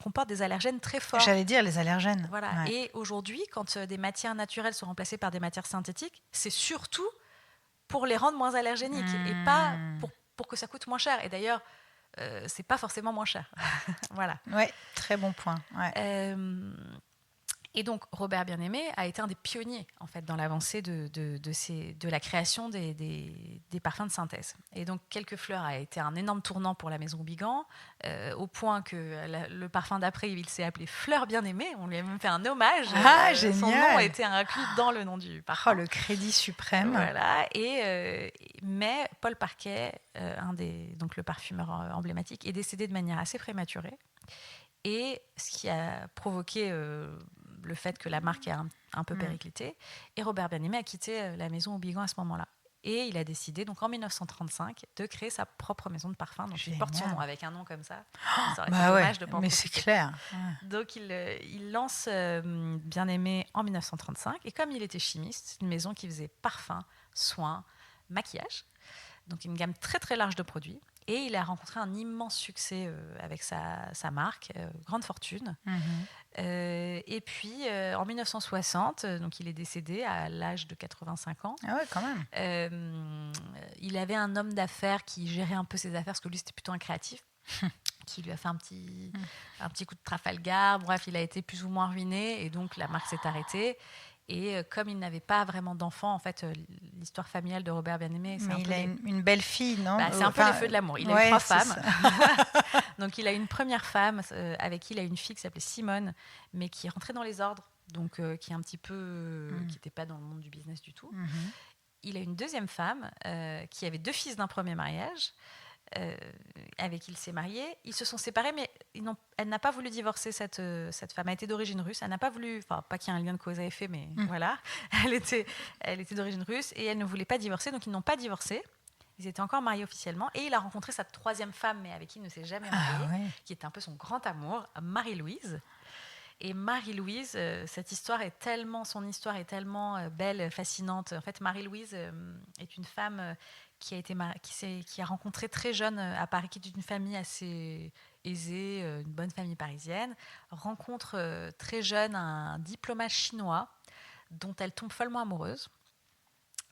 comportent des allergènes très forts. J'allais dire les allergènes. Voilà. Ouais. Et aujourd'hui, quand des matières naturelles sont remplacées par des matières synthétiques, c'est surtout pour les rendre moins allergéniques et pas pour que ça coûte moins cher. Et d'ailleurs, c'est pas forcément moins cher. Voilà. Ouais, très bon point. Ouais. Et donc, Robert Bien-Aimé a été un des pionniers, en fait, dans l'avancée de la création des parfums de synthèse. Et donc, Quelques fleurs a été un énorme tournant pour la maison Houbigant, au point que le parfum d'après, il s'est appelé Fleur Bien-Aimée. On lui a même fait un hommage. Génial. Son nom a été inclus dans le nom du parfum. Oh, le crédit suprême. Voilà. Mais Paul Parquet, donc le parfumeur emblématique, est décédé de manière assez prématurée. Et ce qui a provoqué le fait que la marque est un peu périclitée. Et Robert Bien-Aimé a quitté la maison Houbigant à ce moment-là. Et il a décidé, donc en 1935, de créer sa propre maison de parfum. Donc il porte son nom avec un nom comme ça. Ça aurait été dommage de pas en mais profiter. c'est clair. Donc il lance Bien-Aimé en 1935. Et comme il était chimiste, c'est une maison qui faisait parfum, soins, maquillage. donc une gamme très très large de produits. Et il a rencontré un immense succès avec sa marque, grande fortune. Et puis, en 1960, donc il est décédé à l'âge de 85 ans. Ah ouais, quand même. Il avait un homme d'affaires qui gérait un peu ses affaires, parce que lui, c'était plutôt un créatif, qui lui a fait un petit coup de Trafalgar. Bref, il a été plus ou moins ruiné, et donc la marque s'est arrêtée. Et comme il n'avait pas vraiment d'enfants, en fait, l'histoire familiale de Robert Bien-Aimé, mais il a une belle fille, non? C'est un peu les feux de l'amour. Il a eu 3 femmes. Donc, il a une première femme avec qui il a une fille qui s'appelait Simone, mais qui est rentrée dans les ordres, donc qui est un petit peu, qui n'était pas dans le monde du business du tout. Il a une deuxième femme qui avait 2 fils d'un premier mariage. Avec qui il s'est marié. Ils se sont séparés, mais elle n'a pas voulu divorcer, cette femme. Elle était d'origine russe. Elle n'a pas voulu, enfin, pas qu'il y ait un lien de cause à effet, mais voilà. Elle était d'origine russe et elle ne voulait pas divorcer, donc ils n'ont pas divorcé. Ils étaient encore mariés officiellement. Et il a rencontré sa 3e femme, mais avec qui il ne s'est jamais marié, qui était un peu son grand amour, Marie-Louise. Et Marie-Louise, son histoire est tellement belle, fascinante. En fait, Marie-Louise est une femme qui a rencontré très jeune à Paris, qui est d'une famille assez aisée, une bonne famille parisienne, rencontre très jeune un diplomate chinois dont elle tombe follement amoureuse.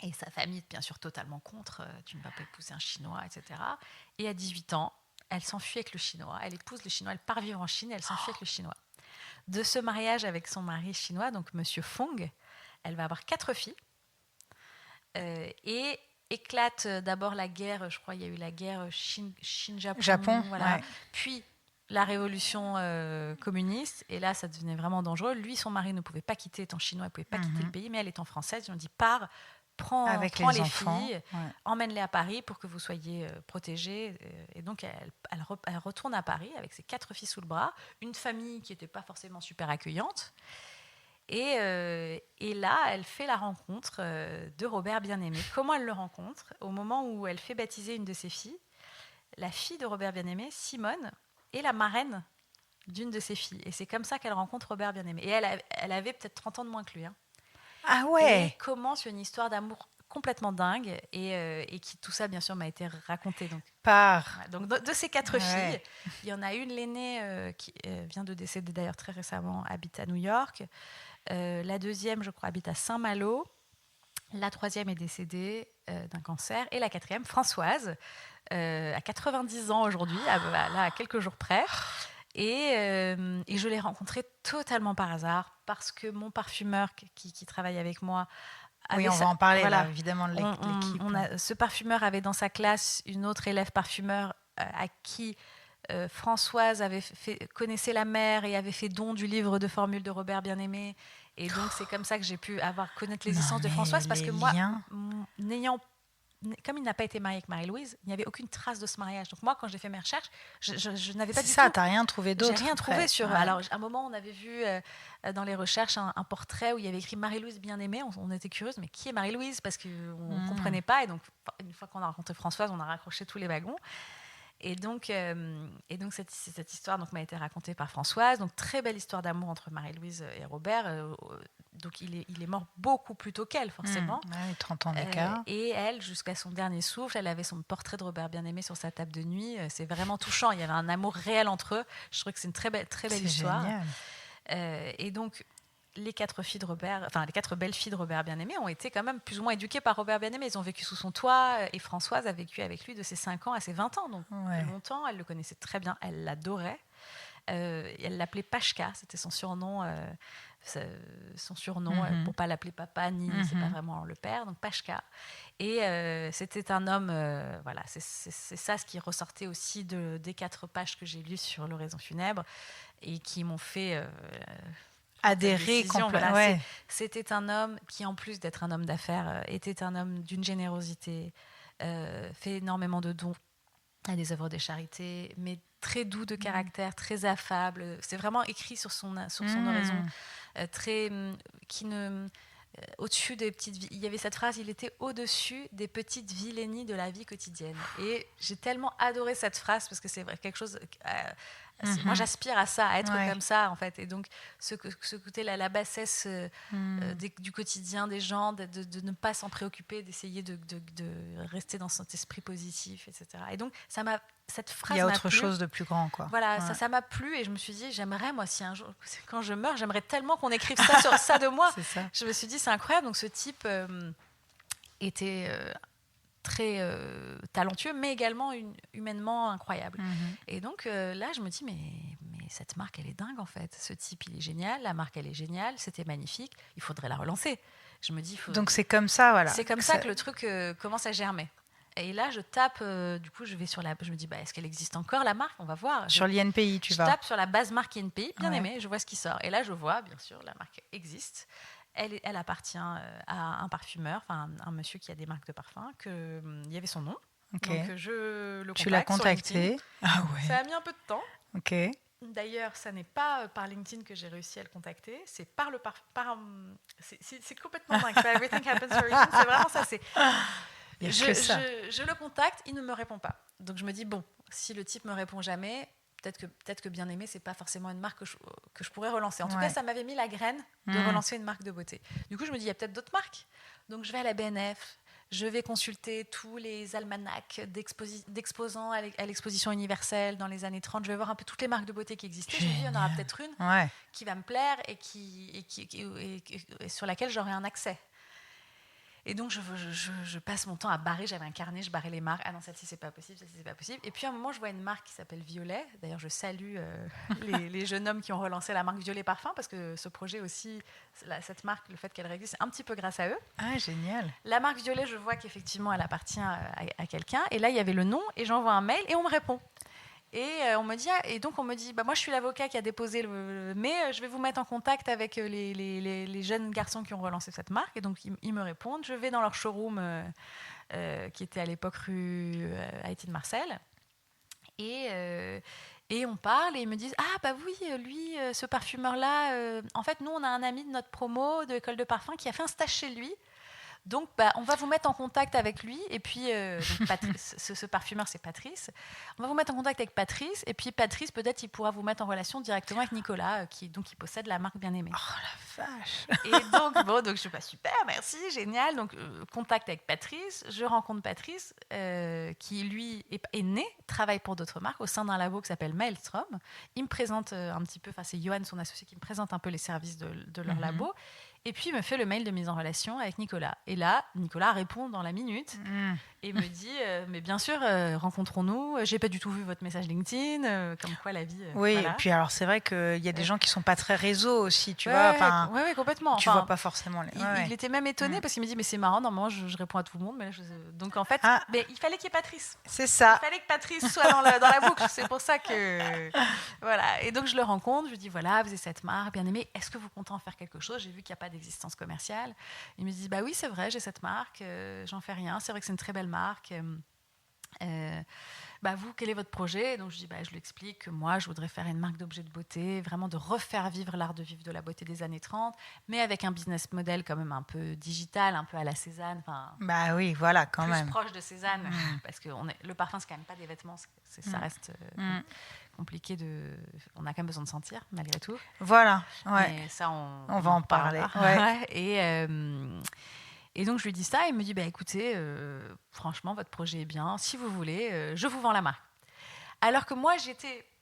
Et sa famille, bien sûr, totalement contre, tu ne vas pas épouser un Chinois, etc. Et à 18 ans, elle s'enfuit avec le Chinois. Elle épouse le Chinois, elle part vivre en Chine et elle s'enfuit avec le Chinois. De ce mariage avec son mari chinois, donc Monsieur Fong, elle va avoir 4 filles. Et éclate d'abord la guerre, je crois il y a eu la guerre Chine-Japon, voilà. Ouais. Puis la révolution communiste, et là ça devenait vraiment dangereux. Lui, son mari ne pouvait pas quitter, étant chinois, il ne pouvait pas quitter le pays, mais elle étant française, ils ont dit pars, prends les filles, emmène-les à Paris pour que vous soyez protégés. Et donc elle retourne à Paris avec ses 4 filles sous le bras, une famille qui n'était pas forcément super accueillante. Et là, elle fait la rencontre de Robert Bien-Aimé. Comment elle le rencontre? Au moment où elle fait baptiser une de ses filles, la fille de Robert Bien-Aimé, Simone, est la marraine d'une de ses filles. Et c'est comme ça qu'elle rencontre Robert Bien-Aimé. Et elle avait peut-être 30 ans de moins que lui. Ah ouais. Et commence une histoire d'amour complètement dingue, et qui, tout ça, bien sûr, m'a été raconté. Donc de ces 4 filles, il y en a une, l'aînée, qui vient de décéder d'ailleurs très récemment, habite à New York. La deuxième, je crois, habite à Saint-Malo. La 3e est décédée d'un cancer. Et la 4e, Françoise, a 90 ans aujourd'hui, à quelques jours près. Et je l'ai rencontrée totalement par hasard, parce que mon parfumeur qui travaille avec moi... Oui, on va en parler, là, évidemment, de l'équipe. Ce parfumeur avait dans sa classe une autre élève parfumeur à qui... Françoise connaissait la mère et avait fait don du livre de formules de Robert Bien-Aimé. Et donc, c'est comme ça que j'ai pu connaître l'existence de Françoise, parce que moi, comme il n'a pas été marié avec Marie-Louise, il n'y avait aucune trace de ce mariage. Donc moi, quand j'ai fait mes recherches, je n'avais pas du tout... C'est ça, t'as rien trouvé d'autre? J'ai rien trouvé sur... Ouais. Alors, à un moment, on avait vu dans les recherches un portrait où il y avait écrit Marie-Louise Bien-Aimée. On était curieuse, mais qui est Marie-Louise? Parce qu'on ne comprenait pas. Et donc, une fois qu'on a rencontré Françoise, on a raccroché tous les wagons. Et donc cette histoire m'a été racontée par Françoise. Donc, très belle histoire d'amour entre Marie-Louise et Robert. Donc, il est mort beaucoup plus tôt qu'elle, forcément. 30 ans d'écart. Et elle, jusqu'à son dernier souffle, elle avait son portrait de Robert Bien-Aimé sur sa table de nuit. C'est vraiment touchant. Il y avait un amour réel entre eux. Je trouve que c'est une très belle histoire. Génial. Et donc, les 4 belles filles de Robert Bien-Aimé ont été quand même plus ou moins éduquées par Robert Bien-Aimé. Ils ont vécu sous son toit, et Françoise a vécu avec lui de ses 5 ans à ses 20 ans. Donc, longtemps, elle le connaissait très bien, elle l'adorait. Elle l'appelait Pachka, c'était son surnom. Pour pas l'appeler papa, c'est pas vraiment le père, donc Pachka. Et c'était un homme, c'est ça ce qui ressortait aussi des 4 pages que j'ai lues sur l'oraison funèbre, et qui m'ont fait... adhérer complètement. C'était un homme qui, en plus d'être un homme d'affaires, était un homme d'une générosité, fait énormément de dons à des œuvres de charité, mais très doux de caractère, très affable. C'est vraiment écrit sur son oraison, au-dessus des petites vies. Il y avait cette phrase, il était au-dessus des petites vilainies de la vie quotidienne. Et j'ai tellement adoré cette phrase, parce que c'est quelque chose Moi, j'aspire à ça, à être comme ça, en fait. Et donc, ce côté, la bassesse du quotidien des gens, de ne pas s'en préoccuper, d'essayer de rester dans cet esprit positif, etc. Et donc, cette phrase m'a plu. Il y a autre chose de plus grand, quoi. Voilà, ça m'a plu et je me suis dit, j'aimerais, moi, si un jour, quand je meurs, j'aimerais tellement qu'on écrive ça sur ça de moi. C'est ça. Je me suis dit, c'est incroyable. Donc, ce type était très talentueux, mais également humainement incroyable. Et donc, là, je me dis, mais cette marque, elle est dingue, en fait. Ce type, il est génial. La marque, elle est géniale. C'était magnifique. Il faudrait la relancer. Je me dis, donc, c'est comme ça, voilà. C'est comme ça que le truc commence à germer. Et là, je tape, du coup, je me dis, est-ce qu'elle existe encore, la marque ? On va voir. Sur l'INPI, tu vas. Je tape sur la base marque INPI, bien aimé, je vois ce qui sort. Et là, je vois, bien sûr, la marque existe. Elle appartient à un parfumeur, enfin un monsieur qui a des marques de parfums, il y avait son nom. Okay. Donc, je le contacte. Tu l'as contacté. Ah ouais. Ça a mis un peu de temps. Ok. D'ailleurs, ça n'est pas par LinkedIn que j'ai réussi à le contacter, c'est par le c'est complètement dingue. Everything happens for a reason. C'est vraiment ça. Je le contacte, il ne me répond pas. Donc je me dis bon, si le type me répond jamais, peut-être que Bien Aimé, c'est pas forcément une marque que je pourrais relancer. En tout cas, ça m'avait mis la graine de relancer une marque de beauté. Du coup, je me dis il y a peut-être d'autres marques. Donc je vais à la BNF. Je vais consulter tous les almanachs d'exposants à l'exposition universelle dans les années 30. Je vais voir un peu toutes les marques de beauté qui existaient. Je me dis, il y en aura peut-être une qui va me plaire et sur laquelle j'aurai un accès. Et donc, je passe mon temps à barrer. J'avais un carnet, je barrais les marques. Ah non, celle-ci, c'est pas possible, celle-ci, c'est pas possible. Et puis, à un moment, je vois une marque qui s'appelle Violet. D'ailleurs, je salue les jeunes hommes qui ont relancé la marque Violet Parfum, parce que ce projet aussi, cette marque, le fait qu'elle existe, c'est un petit peu grâce à eux. Ah, génial. La marque Violet, je vois qu'effectivement, elle appartient à quelqu'un. Et là, il y avait le nom, et j'envoie un mail, et on me répond. Et on me dit, moi je suis l'avocat qui a déposé mais je vais vous mettre en contact avec les jeunes garçons qui ont relancé cette marque. Et donc ils me répondent. Je vais dans leur showroom qui était à l'époque rue Haïti de Marcel. Et on parle et ils me disent, ah bah oui, lui, ce parfumeur-là, en fait nous on a un ami de notre promo de l'école de parfum qui a fait un stage chez lui. Donc, on va vous mettre en contact avec lui. Et puis, ce parfumeur, c'est Patrice. On va vous mettre en contact avec Patrice. Et puis, Patrice, peut-être, il pourra vous mettre en relation directement avec Nicolas, qui possède la marque Bien Aimé. Oh, la vache. Et donc je suis pas super, merci, génial. Donc, contact avec Patrice. Je rencontre Patrice, qui, lui, est né, travaille pour d'autres marques, au sein d'un labo qui s'appelle Maelstrom. Il me présente un petit peu, enfin, c'est Johan, son associé, qui me présente un peu les services de leur labo. Et puis, il me fait le mail de mise en relation avec Nicolas. Et là, Nicolas répond dans la minute et me dit mais bien sûr, rencontrons-nous. J'ai pas du tout vu votre message LinkedIn. Comme quoi, la vie. Oui, voilà. Et puis alors, c'est vrai qu'il y a des gens qui sont pas très réseau aussi, tu vois. Oui, complètement. Tu vois pas forcément les. Il était même étonné parce qu'il me dit mais c'est marrant, normalement, je réponds à tout le monde. Mais là, donc, en fait, mais il fallait qu'il y ait Patrice. C'est ça. Il fallait que Patrice soit dans la boucle. C'est pour ça que. Voilà. Et donc, je le rencontre. Je lui dis voilà, vous avez cette marque, Bien Aimé. Est-ce que vous comptez en faire quelque chose ? J'ai vu qu'il n'y a pas d'existence commerciale. Il me dit bah oui, c'est vrai, j'ai cette marque, j'en fais rien, c'est vrai que c'est une très belle marque. Vous, quel est votre projet ? Donc je dis je lui explique que moi je voudrais faire une marque d'objets de beauté, vraiment de refaire vivre l'art de vivre de la beauté des années 30, mais avec un business model quand même un peu digital, un peu à la Cézanne. Bah oui, voilà, quand même. Plus proche de Cézanne, parce que le parfum c'est quand même pas des vêtements, ça reste compliqué on a quand même besoin de sentir malgré tout. Voilà, ouais. Mais ça on va en parler. Ouais. Et donc je lui dis ça, et il me dit écoutez, franchement votre projet est bien, si vous voulez, je vous vends la marque. Alors que moi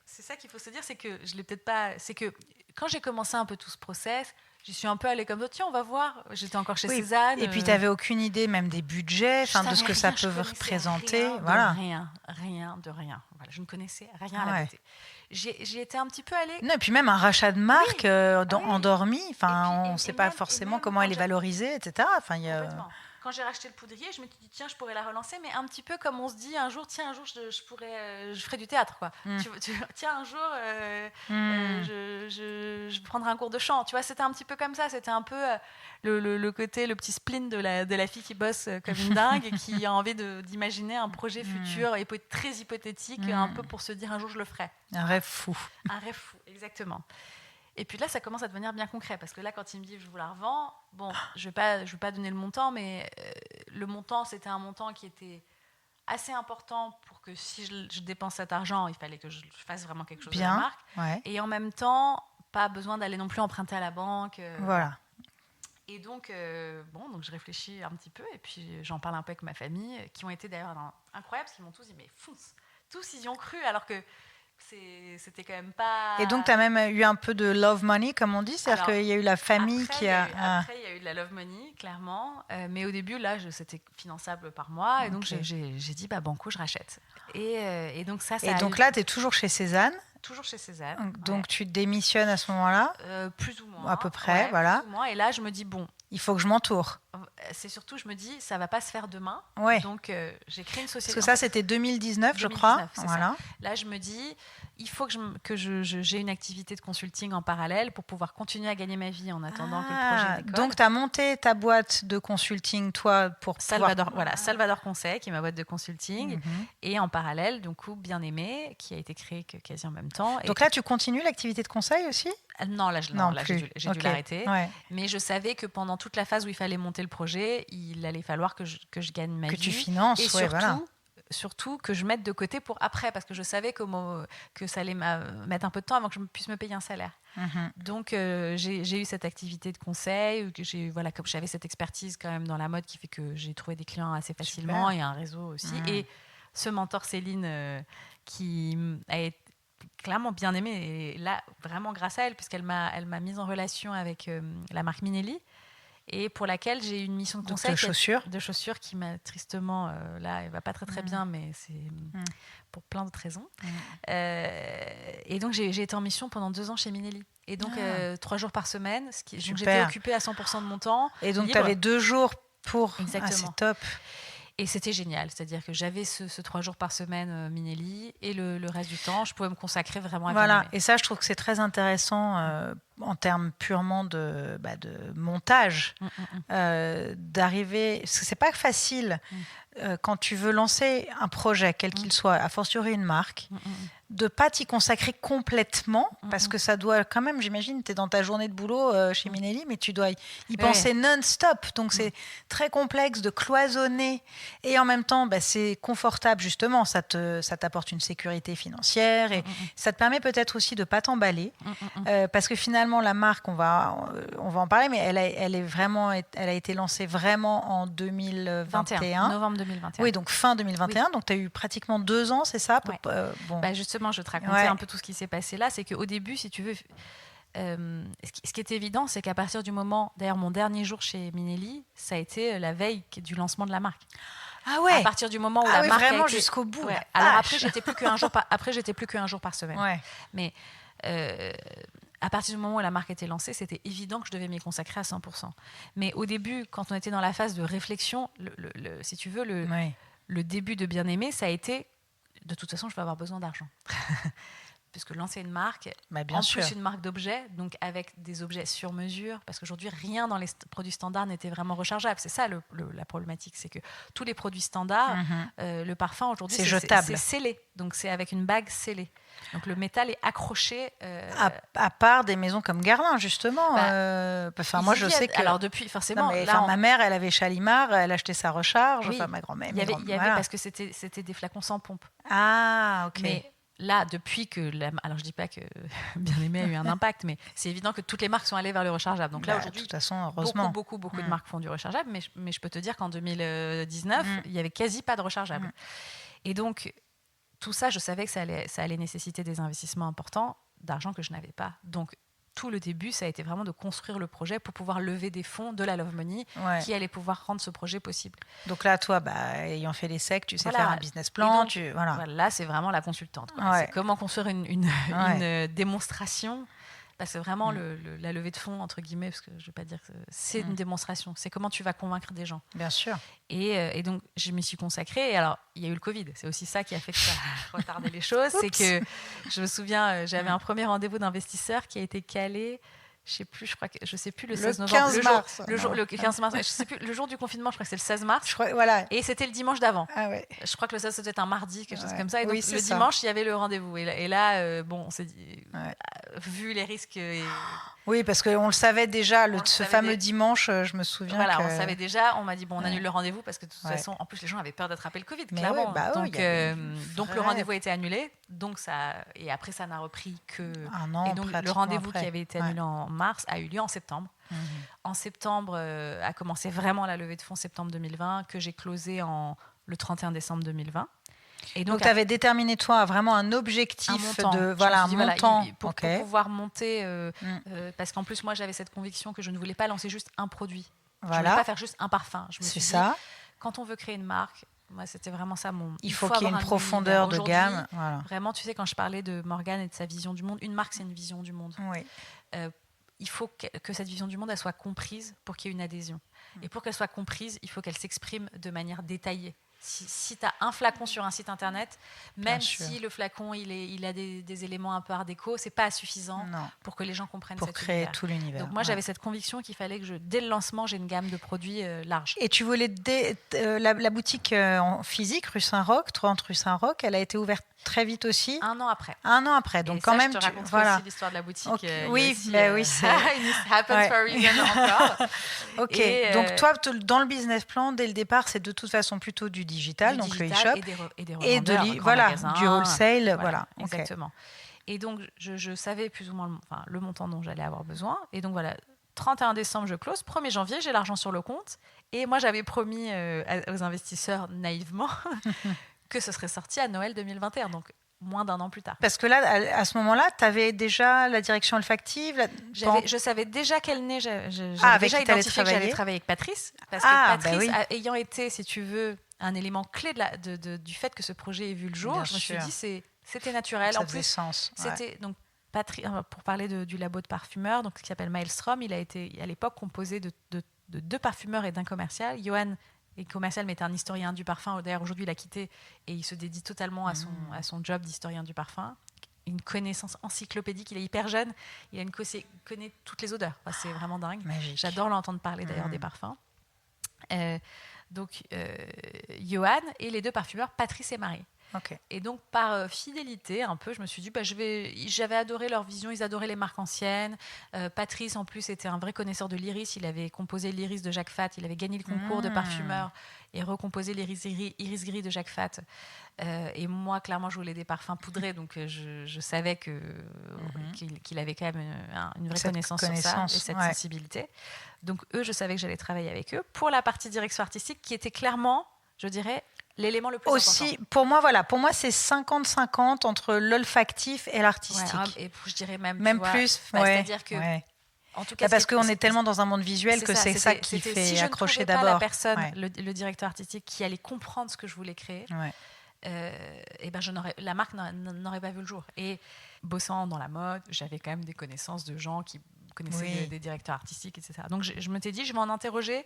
c'est ça qu'il faut se dire, c'est que je l'ai peut-être pas, c'est que quand j'ai commencé un peu tout ce process, j'y suis un peu allée comme ça, tiens on va voir, j'étais encore chez Cézanne. Et puis tu n'avais aucune idée même des budgets, de ce que ça peut représenter. Rien de rien. Voilà, je ne connaissais rien à la beauté. J'ai été un petit peu allée. Non, et puis même un rachat de marque endormi, on ne sait pas forcément comment elle est valorisée, etc. Complètement. Quand j'ai racheté le poudrier, je me suis dit tiens, je pourrais la relancer, mais un petit peu comme on se dit un jour je ferai du théâtre, quoi. Tiens, un jour je prendrai un cours de chant, tu vois, c'était un petit peu comme ça, c'était un peu le côté, le petit spleen de la fille qui bosse comme une dingue et qui a envie d'imaginer un projet futur très hypothétique, un peu pour se dire un jour je le ferai. Un rêve fou. Un rêve fou, exactement. Et puis là, ça commence à devenir bien concret, parce que là, quand il me dit je vous la revends, je vais pas donner le montant, mais le montant, c'était un montant qui était assez important pour que si je dépense cet argent, il fallait que je fasse vraiment quelque chose Bien, de la marque. ouais. Et en même temps, pas besoin d'aller non plus emprunter à la banque. Voilà. Et donc, donc je réfléchis un petit peu et puis j'en parle un peu avec ma famille, qui ont été d'ailleurs incroyables, parce qu'ils m'ont tous dit, mais fonce, tous ils y ont cru, alors que c'était quand même pas... Et donc, tu as même eu un peu de love money, comme on dit, c'est-à-dire qu'il y a eu la famille après, qui a... Après, il y a eu de la love money, clairement, mais au début, là, c'était finançable par mois, et donc j'ai dit, banco, je rachète. Et donc ça et donc là, tu es toujours chez Cézanne. Toujours chez Cézanne. Donc tu démissionnes à ce moment-là, plus ou moins. à peu près, voilà. Plus ou moins. Et là, je me dis, il faut que je m'entoure. C'est surtout, je me dis, ça va pas se faire demain. Ouais. Donc, j'ai créé une société. Parce que ça, c'était 2019, je crois. Voilà. Là, je me dis, il faut que j'ai une activité de consulting en parallèle pour pouvoir continuer à gagner ma vie en attendant que le projet décolle. Donc, tu as monté ta boîte de consulting, toi, pour Salvador, Salvador Conseil, qui est ma boîte de consulting. Et en parallèle, du coup, Bien Aimé, qui a été créé quasi en même temps. Donc là, tu continues l'activité de conseil aussi ? Non, là, j'ai dû l'arrêter. Ouais. Mais je savais que pendant toute la phase où il fallait monter le projet, il allait falloir que je gagne ma vie. Que tu finances, et surtout que je mette de côté pour après, parce que je savais que ça allait mettre un peu de temps avant que je puisse me payer un salaire. Donc, j'ai eu cette activité de conseil, comme j'avais cette expertise quand même dans la mode qui fait que j'ai trouvé des clients assez facilement. Super. Et un réseau aussi. Et ce mentor Céline qui a été clairement Bien Aimé, et là vraiment grâce à elle, puisqu'elle m'a mise en relation avec la marque Minelli, et pour laquelle j'ai eu une mission de conseil de chaussures qui m'a tristement là, elle va pas très bien, mais c'est pour plein d'autres raisons. Et donc j'ai été en mission pendant 2 ans chez Minelli, et donc 3 jours par semaine, donc j'étais occupée à 100% de mon temps. Et donc tu avais 2 jours pour... Exactement. C'est top. Et c'était génial, c'est-à-dire que j'avais ce 3 jours par semaine Minelli, et le reste du temps, je pouvais me consacrer vraiment à Voilà, et ça, je trouve que c'est très intéressant en termes purement de montage, d'arriver... Parce que c'est pas facile quand tu veux lancer un projet, quel qu'il soit, a fortiori une marque, de pas t'y consacrer complètement, parce que ça doit quand même, j'imagine, tu es dans ta journée de boulot chez Minelli, mais tu dois y penser non-stop. Donc c'est très complexe de cloisonner, et en même temps, c'est confortable, justement, ça t'apporte une sécurité financière, et ça te permet peut-être aussi de pas t'emballer, parce que finalement, la marque, on va en parler, mais elle a été lancée vraiment en 2021. Novembre 2021. Oui, donc fin 2021, donc tu as eu pratiquement 2 ans, c'est ça justement, je vais te raconter un peu tout ce qui s'est passé là. C'est qu'au début, si tu veux, ce qui est évident, c'est qu'à partir du moment, d'ailleurs, mon dernier jour chez Minelli, ça a été la veille du lancement de la marque. Ah ouais. À partir du moment où la marque vraiment a été... jusqu'au bout. Ouais. Alors après, j'étais plus qu'un jour par semaine. Ouais. Mais à partir du moment où la marque était lancée, c'était évident que je devais m'y consacrer à 100%. Mais au début, quand on était dans la phase de réflexion, si tu veux, le début de Bien Aimé, ça a été, de toute façon, je vais avoir besoin d'argent. Puisque lancer une marque, plus une marque d'objets, donc avec des objets sur mesure, parce qu'aujourd'hui, rien dans les produits standards n'était vraiment rechargeable. C'est ça la problématique, c'est que tous les produits standards, le parfum aujourd'hui, c'est jetable. C'est scellé, donc c'est avec une bague scellée. Donc le métal est accroché. À part des maisons comme Guerlain, justement. Moi, je sais que. Alors depuis, forcément. Ma mère, elle avait Chalimard, elle achetait sa recharge. Oui. Enfin, ma grand-mère. Il y avait parce que c'était des flacons sans pompe. Ah, ok. Mais là, depuis que... Alors, je ne dis pas que Bien Aimé a eu un impact, mais c'est évident que toutes les marques sont allées vers le rechargeable. Donc là, aujourd'hui, de toute façon, heureusement. beaucoup de marques font du rechargeable, mais je peux te dire qu'en 2019, il n'y avait quasi pas de rechargeable. Et donc, tout ça, je savais que ça allait nécessiter des investissements importants, d'argent que je n'avais pas. Donc, tout le début, ça a été vraiment de construire le projet pour pouvoir lever des fonds de la Love Money qui allaient pouvoir rendre ce projet possible. Donc là, toi, ayant fait les SEC, tu sais faire un business plan. Donc, là, c'est vraiment la consultante. C'est comment construire une démonstration. Parce que vraiment, la levée de fonds, entre guillemets, parce que je ne vais pas dire que c'est une démonstration. C'est comment tu vas convaincre des gens. Bien sûr. Et donc, je m'y suis consacrée. Et alors, il y a eu le Covid. C'est aussi ça qui a fait que ça a retardé les choses. C'est que, je me souviens, j'avais un premier rendez-vous d'investisseur qui a été calé, je sais plus le Le 16 novembre. 15 mars. Le 15 mars. Je sais plus, le jour du confinement, je crois que c'est le 16 mars. Voilà. Et c'était le dimanche d'avant. Ah ouais. Je crois que le 16, c'était un mardi, quelque chose comme ça. Et Oui, donc, c'est le ça. dimanche, il y avait le rendez-vous. Et là, bon, on s'est dit, Ouais. vu les risques. Oui, parce qu'on le savait déjà, On le ce savait fameux dimanche, je me souviens. Voilà, on savait déjà. On m'a dit, bon, on Ouais. annule le rendez-vous parce que de toute Ouais. façon, en plus, les gens avaient peur d'attraper le Covid, Mais clairement. ouais, bah ouais, donc, il y avait donc le rendez-vous a été annulé. Donc et après, ça n'a repris que. Un an, et donc, le pratiquement rendez-vous après. qui avait été annulé en mars a eu lieu en septembre. En septembre, a commencé vraiment la levée de fonds, septembre 2020, que j'ai closé le 31 décembre 2020. Et donc tu avais déterminé, toi, vraiment un objectif de un montant. Pour pouvoir monter, parce qu'en plus, moi, j'avais cette conviction que je ne voulais pas lancer juste un produit. Je ne voulais pas faire juste un parfum. Je me suis dit, quand on veut créer une marque, moi, c'était vraiment ça Il faut qu'il y ait une profondeur de gamme. Vraiment, tu sais, quand je parlais de Morgane et de sa vision du monde, une marque, c'est une vision du monde. Oui. Il faut que cette vision du monde elle soit comprise pour qu'il y ait une adhésion. Et pour qu'elle soit comprise, il faut qu'elle s'exprime de manière détaillée. Si tu as un flacon sur un site internet, même si le flacon il a des éléments un peu art déco, c'est pas suffisant pour que les gens comprennent pour créer tout l'univers. Donc moi j'avais cette conviction qu'il fallait que dès le lancement j'ai une gamme de produits large. Et tu voulais la boutique en physique rue Saint-Roch, 30 rue Saint-Roch, elle a été ouverte très vite aussi. Un an après. Donc et quand ça, même je te raconterai aussi l'histoire de la boutique. Oui, aussi, oui, c'est it happens for a reason encore. Ok. Donc toi, dans le business plan, dès le départ, c'est de toute façon plutôt du digital, donc le e-shop et des revendeurs, du wholesale, voilà. Exactement. Et donc je savais plus ou moins le montant dont j'allais avoir besoin. Et donc voilà. 31 décembre, je close. 1er janvier, j'ai l'argent sur le compte. Et moi, j'avais promis aux investisseurs naïvement que ce serait sorti à Noël 2021, donc moins d'un an plus tard. Parce que là, à ce moment-là, tu avais déjà la direction olfactive Je savais déjà qu'elle naît. J'avais déjà identifié que j'allais travailler avec Patrice. Parce que Patrice, ayant été, si tu veux, un élément clé du fait que ce projet ait vu le jour, je me suis dit c'était naturel. Ça faisait sens. C'était donc Patrice, pour parler du labo de parfumeur, donc qui s'appelle Maelstrom, il a été à l'époque composé de 2 parfumeurs et d'un commercial. Johan est commercial, mais était un historien du parfum. D'ailleurs, aujourd'hui, il a quitté et il se dédie totalement à son job d'historien du parfum. Une connaissance encyclopédique. Il est hyper jeune. Il connaît toutes les odeurs. C'est vraiment dingue. Magique. J'adore l'entendre parler d'ailleurs des parfums. Donc, Johan et les 2 parfumeurs, Patrice et Marie. Okay. Et donc, par fidélité, un peu, je me suis dit, j'avais adoré leur vision, ils adoraient les marques anciennes. Patrice, en plus, était un vrai connaisseur de l'iris. Il avait composé l'iris de Jacques Fath. Il avait gagné le concours de parfumeur et recomposé l'iris gris de Jacques Fath. Et moi, clairement, je voulais des parfums poudrés, donc je savais qu'il avait quand même une vraie connaissance sur ça et cette sensibilité. Donc, eux, je savais que j'allais travailler avec eux. Pour la partie direction artistique, qui était clairement, je dirais, l'élément le plus important. Pour moi, c'est 50-50 entre l'olfactif et l'artistique. Et je dirais même plus. C'est-à-dire que, en tout cas, parce qu'on est tellement dans un monde visuel que c'est ça qui fait accrocher d'abord. Si je ne trouvais pas la personne, le directeur artistique, qui allait comprendre ce que je voulais créer, et ben la marque n'aurait pas vu le jour. Et bossant dans la mode, j'avais quand même des connaissances de gens qui connaissaient des directeurs artistiques, etc. Donc je me suis dit, je vais en interroger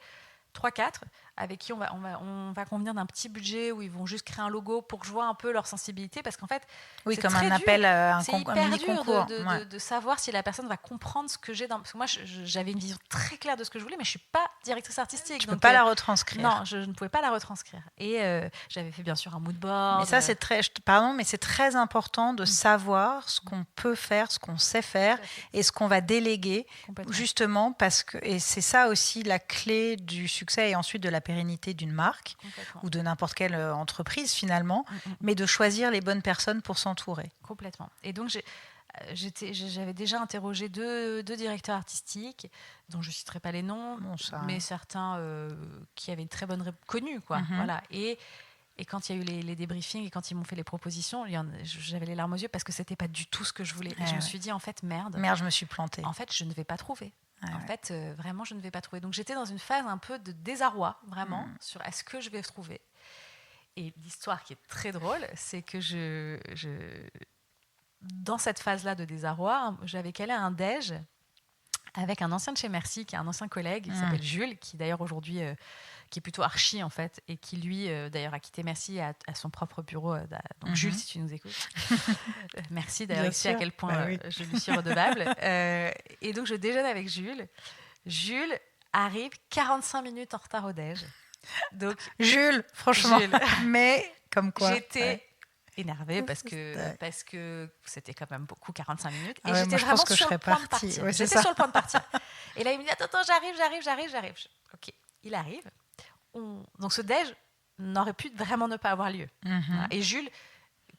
3-4 avec qui on va convenir d'un petit budget où ils vont juste créer un logo pour que je vois un peu leur sensibilité, parce qu'en fait c'est comme un appel un mini concours de savoir si la personne va comprendre ce que j'ai parce que moi j'avais une vision très claire de ce que je voulais, mais je suis pas directrice artistique. Tu peux pas la retranscrire. Non, je ne pouvais pas la retranscrire. Et j'avais fait bien sûr un mood board. Mais ça c'est très important de savoir ce qu'on peut faire, ce qu'on sait faire et ce qu'on va déléguer, justement parce que, et c'est ça aussi la clé du succès et ensuite de la pérennité d'une marque ou de n'importe quelle entreprise finalement, mais de choisir les bonnes personnes pour s'entourer. Complètement. Et donc j'avais déjà interrogé deux directeurs artistiques dont je ne citerai pas les noms, mais certains qui avaient une très bonne connue, quoi. Voilà. Et quand il y a eu les débriefings et quand ils m'ont fait les propositions, j'avais les larmes aux yeux parce que c'était pas du tout ce que je voulais. Et je me suis dit, en fait, merde, je me suis plantée. En fait, je ne vais pas trouver. Fait, vraiment, je ne vais pas trouver. Donc, j'étais dans une phase un peu de désarroi, vraiment, sur est-ce que je vais trouver. Et l'histoire qui est très drôle, c'est que dans cette phase-là de désarroi, j'avais calé un déj avec un ancien de chez Merci, qui est un ancien collègue, qui s'appelle Jules, qui d'ailleurs aujourd'hui, qui est plutôt archi en fait, et qui lui, d'ailleurs, a quitté Merci à son propre bureau. Donc Jules, si tu nous écoutes, merci d'ailleurs ici à quel point je lui suis redevable. Et donc je déjeune avec Jules. Jules arrive 45 minutes en retard au déj. Donc Jules, franchement, mais comme quoi. J'étais énervée parce que c'était quand même beaucoup 45 minutes et j'étais vraiment sur le point de partir. J'étais sur le point de partir. Et là il me dit attends, j'arrive. Ok, il arrive. Donc ce déj n'aurait pu vraiment ne pas avoir lieu. Voilà. Et Jules,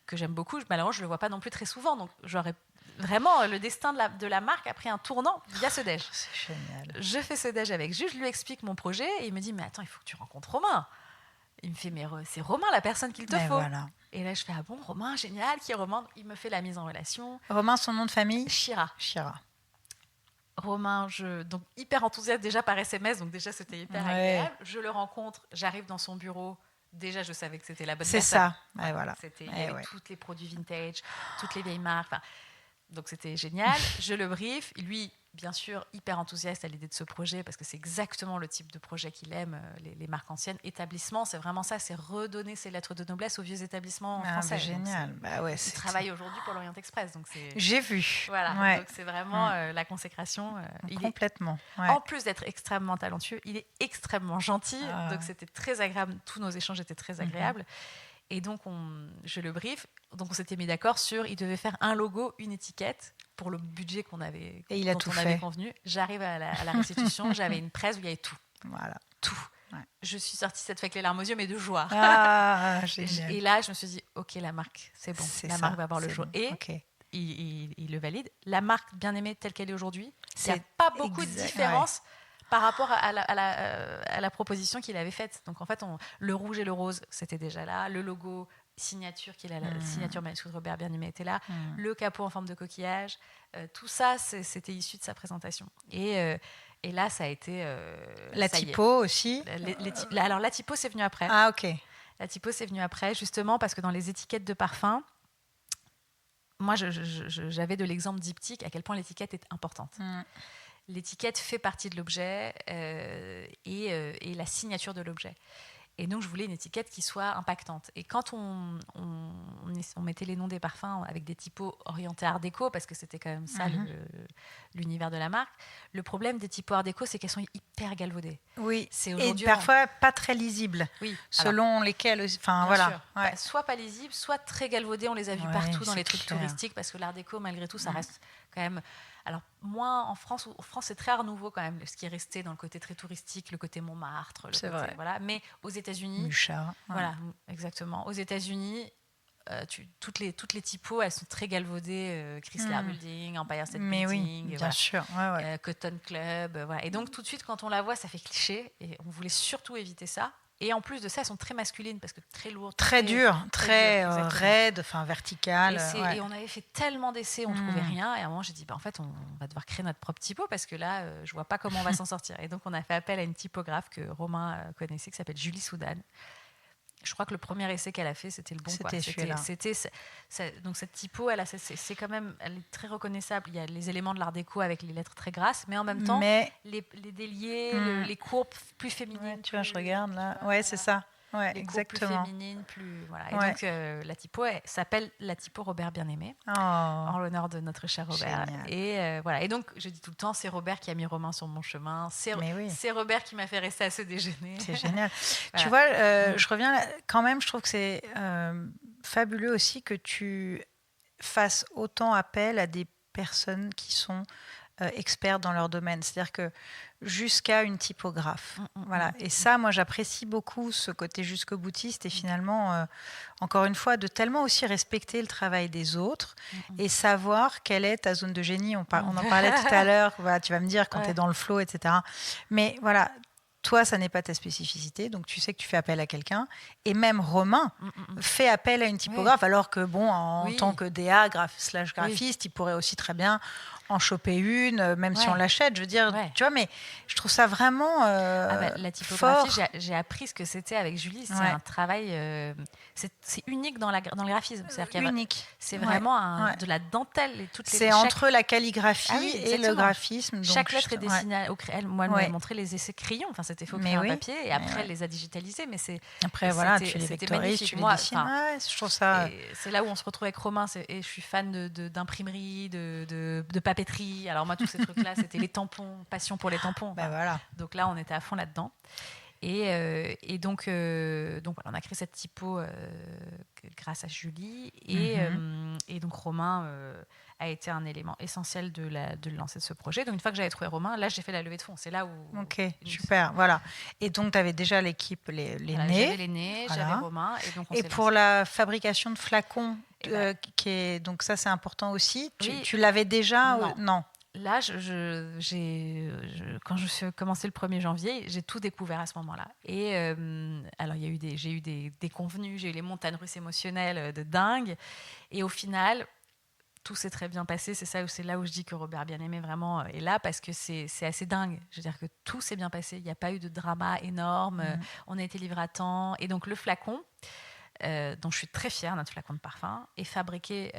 que j'aime beaucoup, malheureusement je le vois pas non plus très souvent, donc j'aurais vraiment le destin de la marque a pris un tournant via ce déj. C'est génial. Je fais ce déj avec Jules, je lui explique mon projet et il me dit mais attends, il faut que tu rencontres Romain. Il me fait mais c'est Romain la personne qu'il te faut. Voilà. Et là je fais ah bon, Romain, génial, qui est Romain? Il me fait la mise en relation. Romain, son nom de famille? Chira. Romain, donc hyper enthousiaste déjà par SMS, donc déjà c'était hyper agréable. Je le rencontre, j'arrive dans son bureau. Déjà, je savais que c'était la bonne personne. C'est ça. Voilà. Il y avait tous les produits vintage, toutes les vieilles marques. Donc c'était génial. Je le brief. Lui, bien sûr, hyper enthousiaste à l'idée de ce projet parce que c'est exactement le type de projet qu'il aime, les marques anciennes. Établissement, c'est vraiment ça, c'est redonner ses lettres de noblesse aux vieux établissements français. Génial. Il travaille aujourd'hui pour l'Orient Express. Donc j'ai vu. Voilà. Donc c'est vraiment la consécration. Complètement. En plus d'être extrêmement talentueux, il est extrêmement gentil. Donc c'était très agréable. Tous nos échanges étaient très agréables. Et donc, je le brief. Donc, on s'était mis d'accord sur il devait faire un logo, une étiquette pour le budget dont on avait convenu. J'arrive à la restitution, j'avais une presse où il y avait tout. Voilà. Tout. Ouais. Je suis sortie cette fois avec les larmes aux yeux, mais de joie. Génial. Et là, je me suis dit, OK, la marque, c'est bon. Marque va voir le jour. Bon. Et il le valide. La marque bien aimée telle qu'elle est aujourd'hui, il n'y a pas beaucoup de différence. Par rapport à la proposition qu'il avait faite. Donc en fait, le rouge et le rose, c'était déjà là. Le logo signature, la signature manuscrite de Robert Bien-Aimé était là. Le capot en forme de coquillage. Tout ça, c'était issu de sa présentation. Et là, ça a été... la typo aussi alors la typo, c'est venu après. Ah, ok. La typo, c'est venu après, justement, parce que dans les étiquettes de parfum, moi, j'avais de l'exemple diptyque à quel point l'étiquette est importante. L'étiquette fait partie de l'objet et la signature de l'objet. Et donc, je voulais une étiquette qui soit impactante. Et quand on mettait les noms des parfums avec des typos orientés art déco, parce que c'était quand même ça l'univers de la marque, le problème des typos art déco, c'est qu'elles sont hyper galvaudées. Oui, et parfois pas très lisibles, selon lesquelles... Enfin, voilà. Bah, soit pas lisibles, soit très galvaudées. On les a vues partout dans les trucs touristiques, parce que l'art déco, malgré tout, ça reste quand même... Alors, moins en France, c'est très art nouveau quand même, ce qui est resté dans le côté très touristique, le côté Montmartre. C'est vrai. Voilà. Mais aux États-Unis. Mucha. Voilà, exactement. Aux États-Unis, toutes les typos, elles sont très galvaudées. Chrysler Building, Empire State Building, bien sûr. Cotton Club. Voilà. Et donc, tout de suite, quand on la voit, ça fait cliché. Et on voulait surtout éviter ça. Et en plus de ça, elles sont très masculines parce que très lourdes, très dures, très raides, enfin verticales. Et on avait fait tellement d'essais, on ne trouvait rien. Et à un moment, j'ai dit, en fait, on va devoir créer notre propre typo parce que là, je ne vois pas comment on va s'en sortir. Et donc, on a fait appel à une typographe que Romain connaissait, qui s'appelle Julie Soudan. Je crois que le premier essai qu'elle a fait, c'était le bon. C'était celui-là. Donc cette typo, c'est quand même, elle est très reconnaissable. Il y a les éléments de l'art déco avec les lettres très grasses, mais en même temps, les déliés, les courbes plus féminines. Tu vois, je regarde là. Ouais, c'est ça. Ouais, les exactement. courbes plus féminines, plus voilà. Et donc la typo s'appelle la typo Robert Bien-Aimé, en l'honneur de notre cher Robert. Génial. Et voilà. Et donc je dis tout le temps, c'est Robert qui a mis Romain sur mon chemin. C'est Robert qui m'a fait rester à ce déjeuner. C'est génial. Voilà. Tu vois, je reviens là, quand même. Je trouve que c'est fabuleux aussi que tu fasses autant appel à des personnes qui sont experts dans leur domaine. C'est-à-dire que jusqu'à une typographe. Voilà. Et ça, moi, j'apprécie beaucoup ce côté jusqu'au boutiste et finalement, encore une fois, de tellement aussi respecter le travail des autres et savoir quelle est ta zone de génie. On en parlait tout à l'heure. Voilà, tu vas me dire quand tu es dans le flow, etc. Mais voilà, toi, ça n'est pas ta spécificité, donc tu sais que tu fais appel à quelqu'un. Et même Romain fait appel à une typographe, alors que, bon, en tant que DA, /graphiste, il pourrait aussi très bien en choper une, même si Ouais. on l'achète, je veux dire, Ouais. tu vois, mais je trouve ça vraiment La typographie, fort. j'ai appris ce que c'était avec Julie. C'est Ouais. un travail, c'est unique dans le graphisme. C'est-à-dire qu'il y a Unique. c'est Ouais, vraiment ouais. de la dentelle et C'est chaque, entre la calligraphie Ah oui, et le exactement. graphisme. Donc Chaque lettre est ouais. dessinée au crayon. Moi, elle Ouais. m'avait montré les essais crayons. Enfin, c'était faux Mais crayon oui, papier. Et mais après, ouais. elle les a digitalisés. Mais Après, voilà, tu les c'était vectorises, magnifique. tu les Moi, dessines. enfin, Ouais, je trouve ça. et c'est là où on se retrouve avec Romain. Et je suis fan d'imprimerie, de papeterie. Alors moi, tous ces trucs-là, c'était les tampons, passion pour les tampons. Ben Enfin, voilà. donc là, on était à fond là-dedans. Et donc voilà, on a créé cette typo grâce à Julie. Et donc Romain a été un élément essentiel de lancer ce projet. Donc une fois que j'avais trouvé Romain, là, j'ai fait la levée de fonds. C'est là où... Ok, super, voilà. Et donc, tu avais déjà l'équipe, les Voilà, nés. j'avais l'aîné, Voilà. j'avais Romain. Et, donc on Et s'est pour lancé. la fabrication de flacons, Et ben, donc ça, c'est important aussi. oui. Tu l'avais déjà Non. Non. Là, quand je suis commencé le 1er janvier, j'ai tout découvert à ce moment-là. Et alors, j'ai eu des déconvenus, j'ai eu les montagnes russes émotionnelles de dingue. Et au final, tout s'est très bien passé. C'est là où je dis que Robert Bien-Aimé vraiment est là, parce que c'est assez dingue. Je veux dire que tout s'est bien passé. Il n'y a pas eu de drama énorme. On a été livré à temps. Et donc, le flacon, dont je suis très fière, notre flacon de parfum, est fabriqué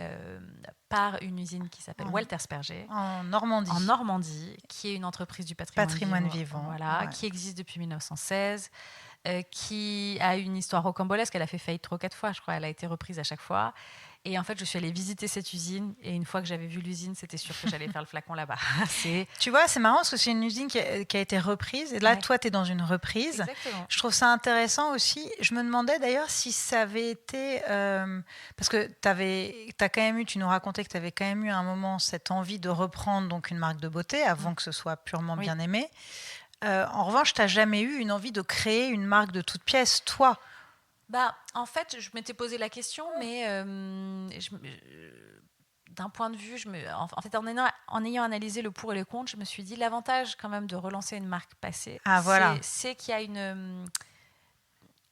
par une usine qui s'appelle Walter Sperger. En Normandie. Qui est une entreprise du patrimoine vivant. Voilà, Ouais. qui existe depuis 1916, qui a une histoire rocambolesque. Elle a fait faillite 3 ou 4 fois, je crois. Elle a été reprise à chaque fois. Et en fait, je suis allée visiter cette usine. Et une fois que j'avais vu l'usine, c'était sûr que j'allais faire le flacon là-bas. Tu vois, c'est marrant parce que c'est une usine qui a été reprise. Et là, Ouais. toi, tu es dans une reprise. Exactement. Je trouve ça intéressant aussi. Je me demandais d'ailleurs si ça avait été... parce que t'as quand même eu, tu nous racontais que tu avais quand même eu à un moment cette envie de reprendre donc une marque de beauté avant que ce soit purement bien aimé. En revanche, tu n'as jamais eu une envie de créer une marque de toute pièce, toi? En fait, je m'étais posé la question, mais d'un point de vue, en fait, en ayant analysé le pour et le contre, je me suis dit l'avantage quand même de relancer une marque passée, c'est qu'il y a une...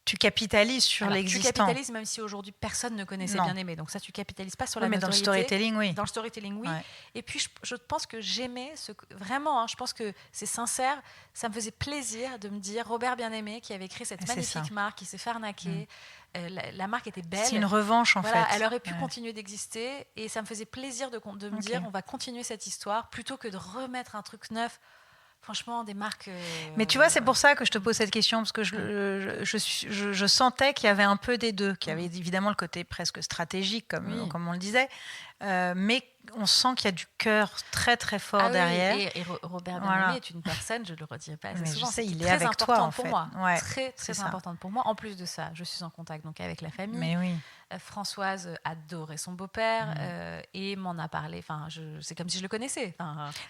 Tu capitalises sur l'existant. Tu capitalises même si aujourd'hui personne ne connaissait Bien-Aimé. Donc ça, tu capitalises pas sur la notoriété. Mais dans le storytelling, oui. Dans le storytelling, oui. Ouais. Et puis, je pense que j'aimais vraiment, je pense que c'est sincère, ça me faisait plaisir de me dire Robert Bien-Aimé qui avait créé cette magnifique marque, qui s'est fait arnaquer. La marque était belle. C'est une revanche, en fait. Elle aurait pu continuer d'exister. Et ça me faisait plaisir de me dire on va continuer cette histoire plutôt que de remettre un truc neuf. Franchement, des marques... Mais tu vois, c'est pour ça que je te pose cette question, parce que je sentais qu'il y avait un peu des deux, qu'il y avait évidemment le côté presque stratégique, comme on le disait, mais on sent qu'il y a du cœur très très fort derrière. Oui, et Robert Bien-Aimé est une personne, je ne le redis pas assez souvent, je sais, il est très avec toi, en pour fait. moi. Ouais, très importante pour moi. En plus de ça, je suis en contact donc avec la famille. Mais oui. Françoise adorait son beau-père et m'en a parlé. Enfin, c'est comme si je le connaissais.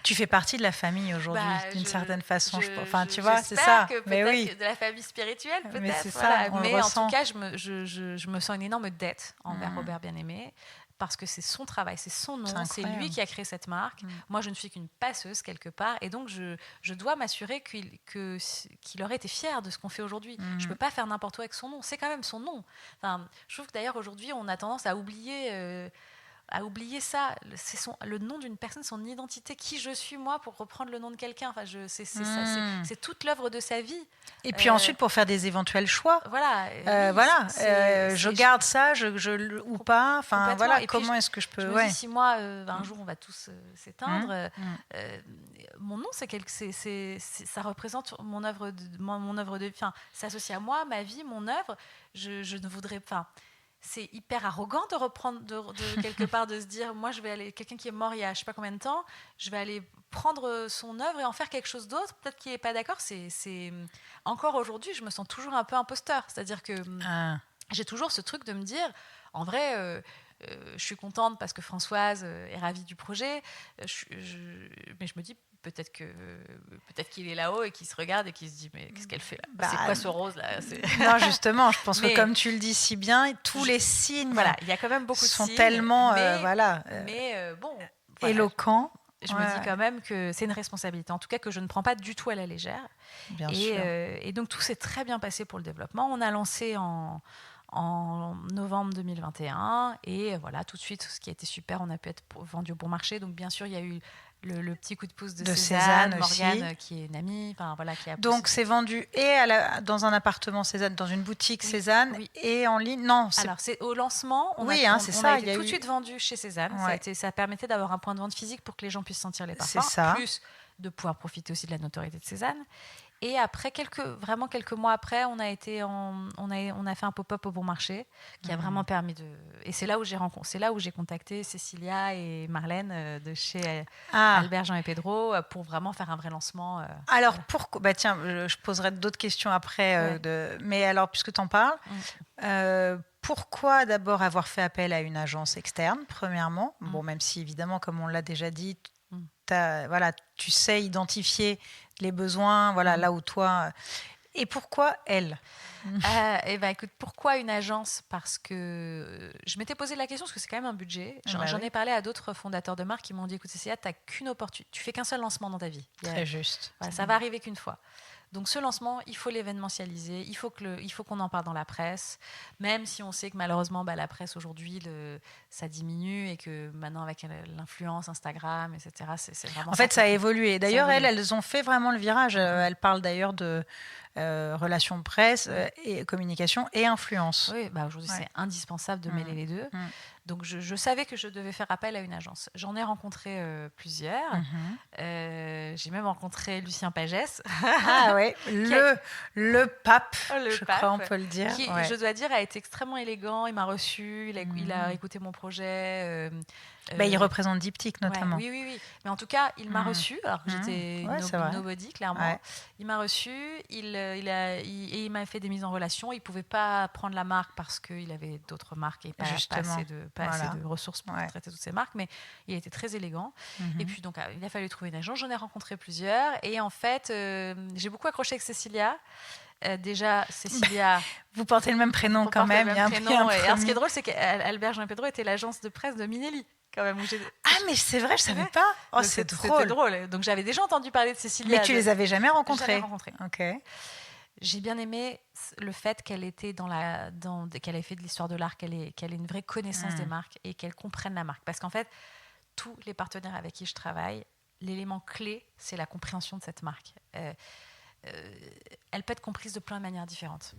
Tu fais partie de la famille aujourd'hui, d'une certaine façon. Tu vois, c'est ça. Que mais oui. De la famille spirituelle, peut-être. Mais c'est ça. Mais en tout cas, je me sens une énorme dette envers Robert Bien-Aimé. Parce que c'est son travail, c'est son nom, c'est lui qui a créé cette marque. Moi, je ne suis qu'une passeuse quelque part. Et donc, je dois m'assurer qu'il aurait été fier de ce qu'on fait aujourd'hui. Je ne peux pas faire n'importe quoi avec son nom. C'est quand même son nom. Enfin, je trouve que d'ailleurs, aujourd'hui, on a tendance à oublier ça. C'est le nom d'une personne, son identité, qui je suis moi pour reprendre le nom de quelqu'un. Enfin, c'est toute l'œuvre de sa vie. Et puis ensuite pour faire des éventuels choix. Voilà. Je garde ça, ou pas. Enfin voilà. Et comment est-ce que je peux. Je me dis, si moi un jour on va tous s'éteindre, mon nom ça représente mon œuvre de vie. Enfin, c'est associé à moi, ma vie, mon œuvre. Je ne voudrais pas. C'est hyper arrogant de reprendre de quelque part, de se dire moi je vais aller, quelqu'un qui est mort il y a je sais pas combien de temps, je vais aller prendre son œuvre et en faire quelque chose d'autre, peut-être qu'il n'est pas d'accord. C'est encore aujourd'hui, je me sens toujours un peu imposteur, c'est-à-dire que j'ai toujours ce truc de me dire en vrai je suis contente parce que Françoise est ravie du projet, mais je me dis peut-être qu'il est là-haut et qu'il se regarde et qu'il se dit mais qu'est-ce qu'elle fait là, c'est quoi ce rose là? Non, justement, je pense que comme tu le dis si bien, tous les signes il y a quand même beaucoup de signes, sont tellement éloquents. Je me dis quand même que c'est une responsabilité, en tout cas que je ne prends pas du tout à la légère. Bien sûr. Et donc tout s'est très bien passé pour le développement. On a lancé en novembre 2021 et voilà, tout de suite, ce qui a été super, on a pu être vendu au bon marché. Donc bien sûr, il y a eu le petit coup de pouce de Cézanne Morgane, aussi. qui est une amie, voilà, qui a Donc c'est vendu et dans un appartement Cézanne, dans une boutique Cézanne oui. et en ligne. Non, Alors c'est au lancement, on oui, a, c'est on ça. a été tout de suite vendu chez Cézanne. Ouais. Ça permettait d'avoir un point de vente physique pour que les gens puissent sentir les parfums, C'est ça. plus de pouvoir profiter aussi de la notoriété de Cézanne. Et après, quelques mois après, on a fait un pop-up au Bon Marché qui a vraiment permis de. Et c'est là où j'ai contacté Cécilia et Marlène de chez Albert, Jean et Pedro pour vraiment faire un vrai lancement. Alors pourquoi tiens, je poserai d'autres questions après. Mais alors, puisque tu en parles, pourquoi d'abord avoir fait appel à une agence externe, premièrement? Bon, même si évidemment, comme on l'a déjà dit, tu sais identifier les besoins, là où toi. Et pourquoi elle? Écoute, pourquoi une agence? Parce que je m'étais posé la question, parce que c'est quand même un budget. J'en ai parlé à d'autres fondateurs de marques qui m'ont dit, écoute Cécilia, tu n'as qu'une opportunité, tu fais qu'un seul lancement dans ta vie. Très juste. Ça va arriver qu'une fois. Donc ce lancement, il faut l'événementialiser, il faut qu'on en parle dans la presse, même si on sait que malheureusement la presse aujourd'hui ça diminue et que maintenant avec l'influence Instagram, etc. C'est vraiment. En fait, ça a évolué. D'ailleurs, elles ont fait vraiment le virage. Elles parlent d'ailleurs de relations presse et communication et influence. Oui, aujourd'hui c'est indispensable de mêler les deux. Donc je savais que je devais faire appel à une agence. J'en ai rencontré plusieurs. J'ai même rencontré Lucien Pagès. Ah ouais, le pape, je crois on peut le dire. Qui, je dois dire, a été extrêmement élégant. Il m'a reçu, il a écouté mon projet. Il représente Diptyque notamment. Oui. Mais en tout cas, il m'a reçu, alors que j'étais nobody, clairement. Ouais. Il m'a reçu, il m'a fait des mises en relation. Il ne pouvait pas prendre la marque parce qu'il avait d'autres marques et pas assez de ressources pour traiter toutes ces marques, mais il était très élégant. Et puis, donc, il a fallu trouver une agence. J'en ai rencontré plusieurs. Et en fait, j'ai beaucoup accroché avec Cécilia. Déjà, Cécilia. Vous portez le même prénom quand même. Et alors, ce qui est drôle, c'est qu'Albert, Jean et Pedro était l'agence de presse de Minelli. Quand même, mais c'est vrai, je savais pas. Oh, c'est drôle. C'était drôle. Donc j'avais déjà entendu parler de Cécilia. Mais tu les avais jamais rencontrés? Jamais rencontrés. Ok. J'ai bien aimé le fait qu'elle était qu'elle ait fait de l'histoire de l'art, qu'elle ait une vraie connaissance des marques et qu'elle comprenne la marque. Parce qu'en fait, tous les partenaires avec qui je travaille, l'élément clé, c'est la compréhension de cette marque. Elle peut être comprise de plein de manières différentes.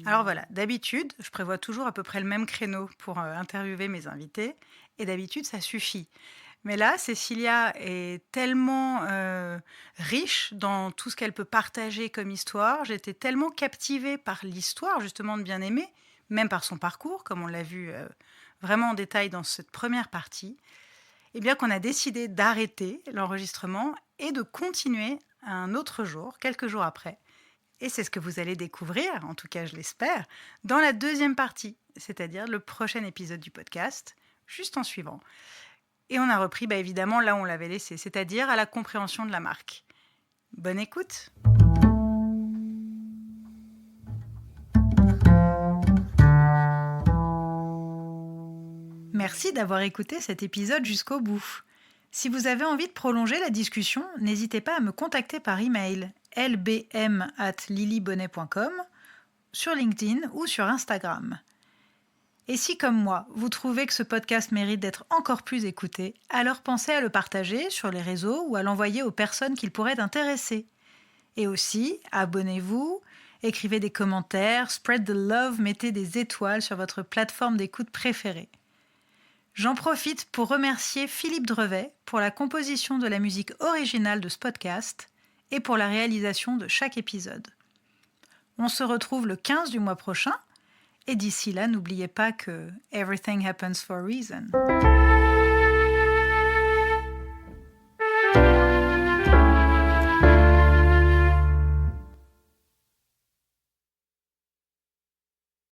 Alors voilà, d'habitude, je prévois toujours à peu près le même créneau pour interviewer mes invités. Et d'habitude, ça suffit. Mais là, Cécilia est tellement riche dans tout ce qu'elle peut partager comme histoire. J'étais tellement captivée par l'histoire, justement, de Bien-Aimé, même par son parcours, comme on l'a vu vraiment en détail dans cette première partie, et bien qu'on a décidé d'arrêter l'enregistrement et de continuer un autre jour, quelques jours après. Et c'est ce que vous allez découvrir, en tout cas je l'espère, dans la deuxième partie, c'est-à-dire le prochain épisode du podcast, juste en suivant. Et on a repris, évidemment, là où on l'avait laissé, c'est-à-dire à la compréhension de la marque. Bonne écoute! Merci d'avoir écouté cet épisode jusqu'au bout. Si vous avez envie de prolonger la discussion, n'hésitez pas à me contacter par email lbm@lilybonnet.com, sur LinkedIn ou sur Instagram. Et si, comme moi, vous trouvez que ce podcast mérite d'être encore plus écouté, alors pensez à le partager sur les réseaux ou à l'envoyer aux personnes qu'il pourrait intéresser. Et aussi, abonnez-vous, écrivez des commentaires, spread the love, mettez des étoiles sur votre plateforme d'écoute préférée. J'en profite pour remercier Philippe Drevet pour la composition de la musique originale de ce podcast et pour la réalisation de chaque épisode. On se retrouve le 15 du mois prochain et d'ici là, n'oubliez pas que everything happens for a reason.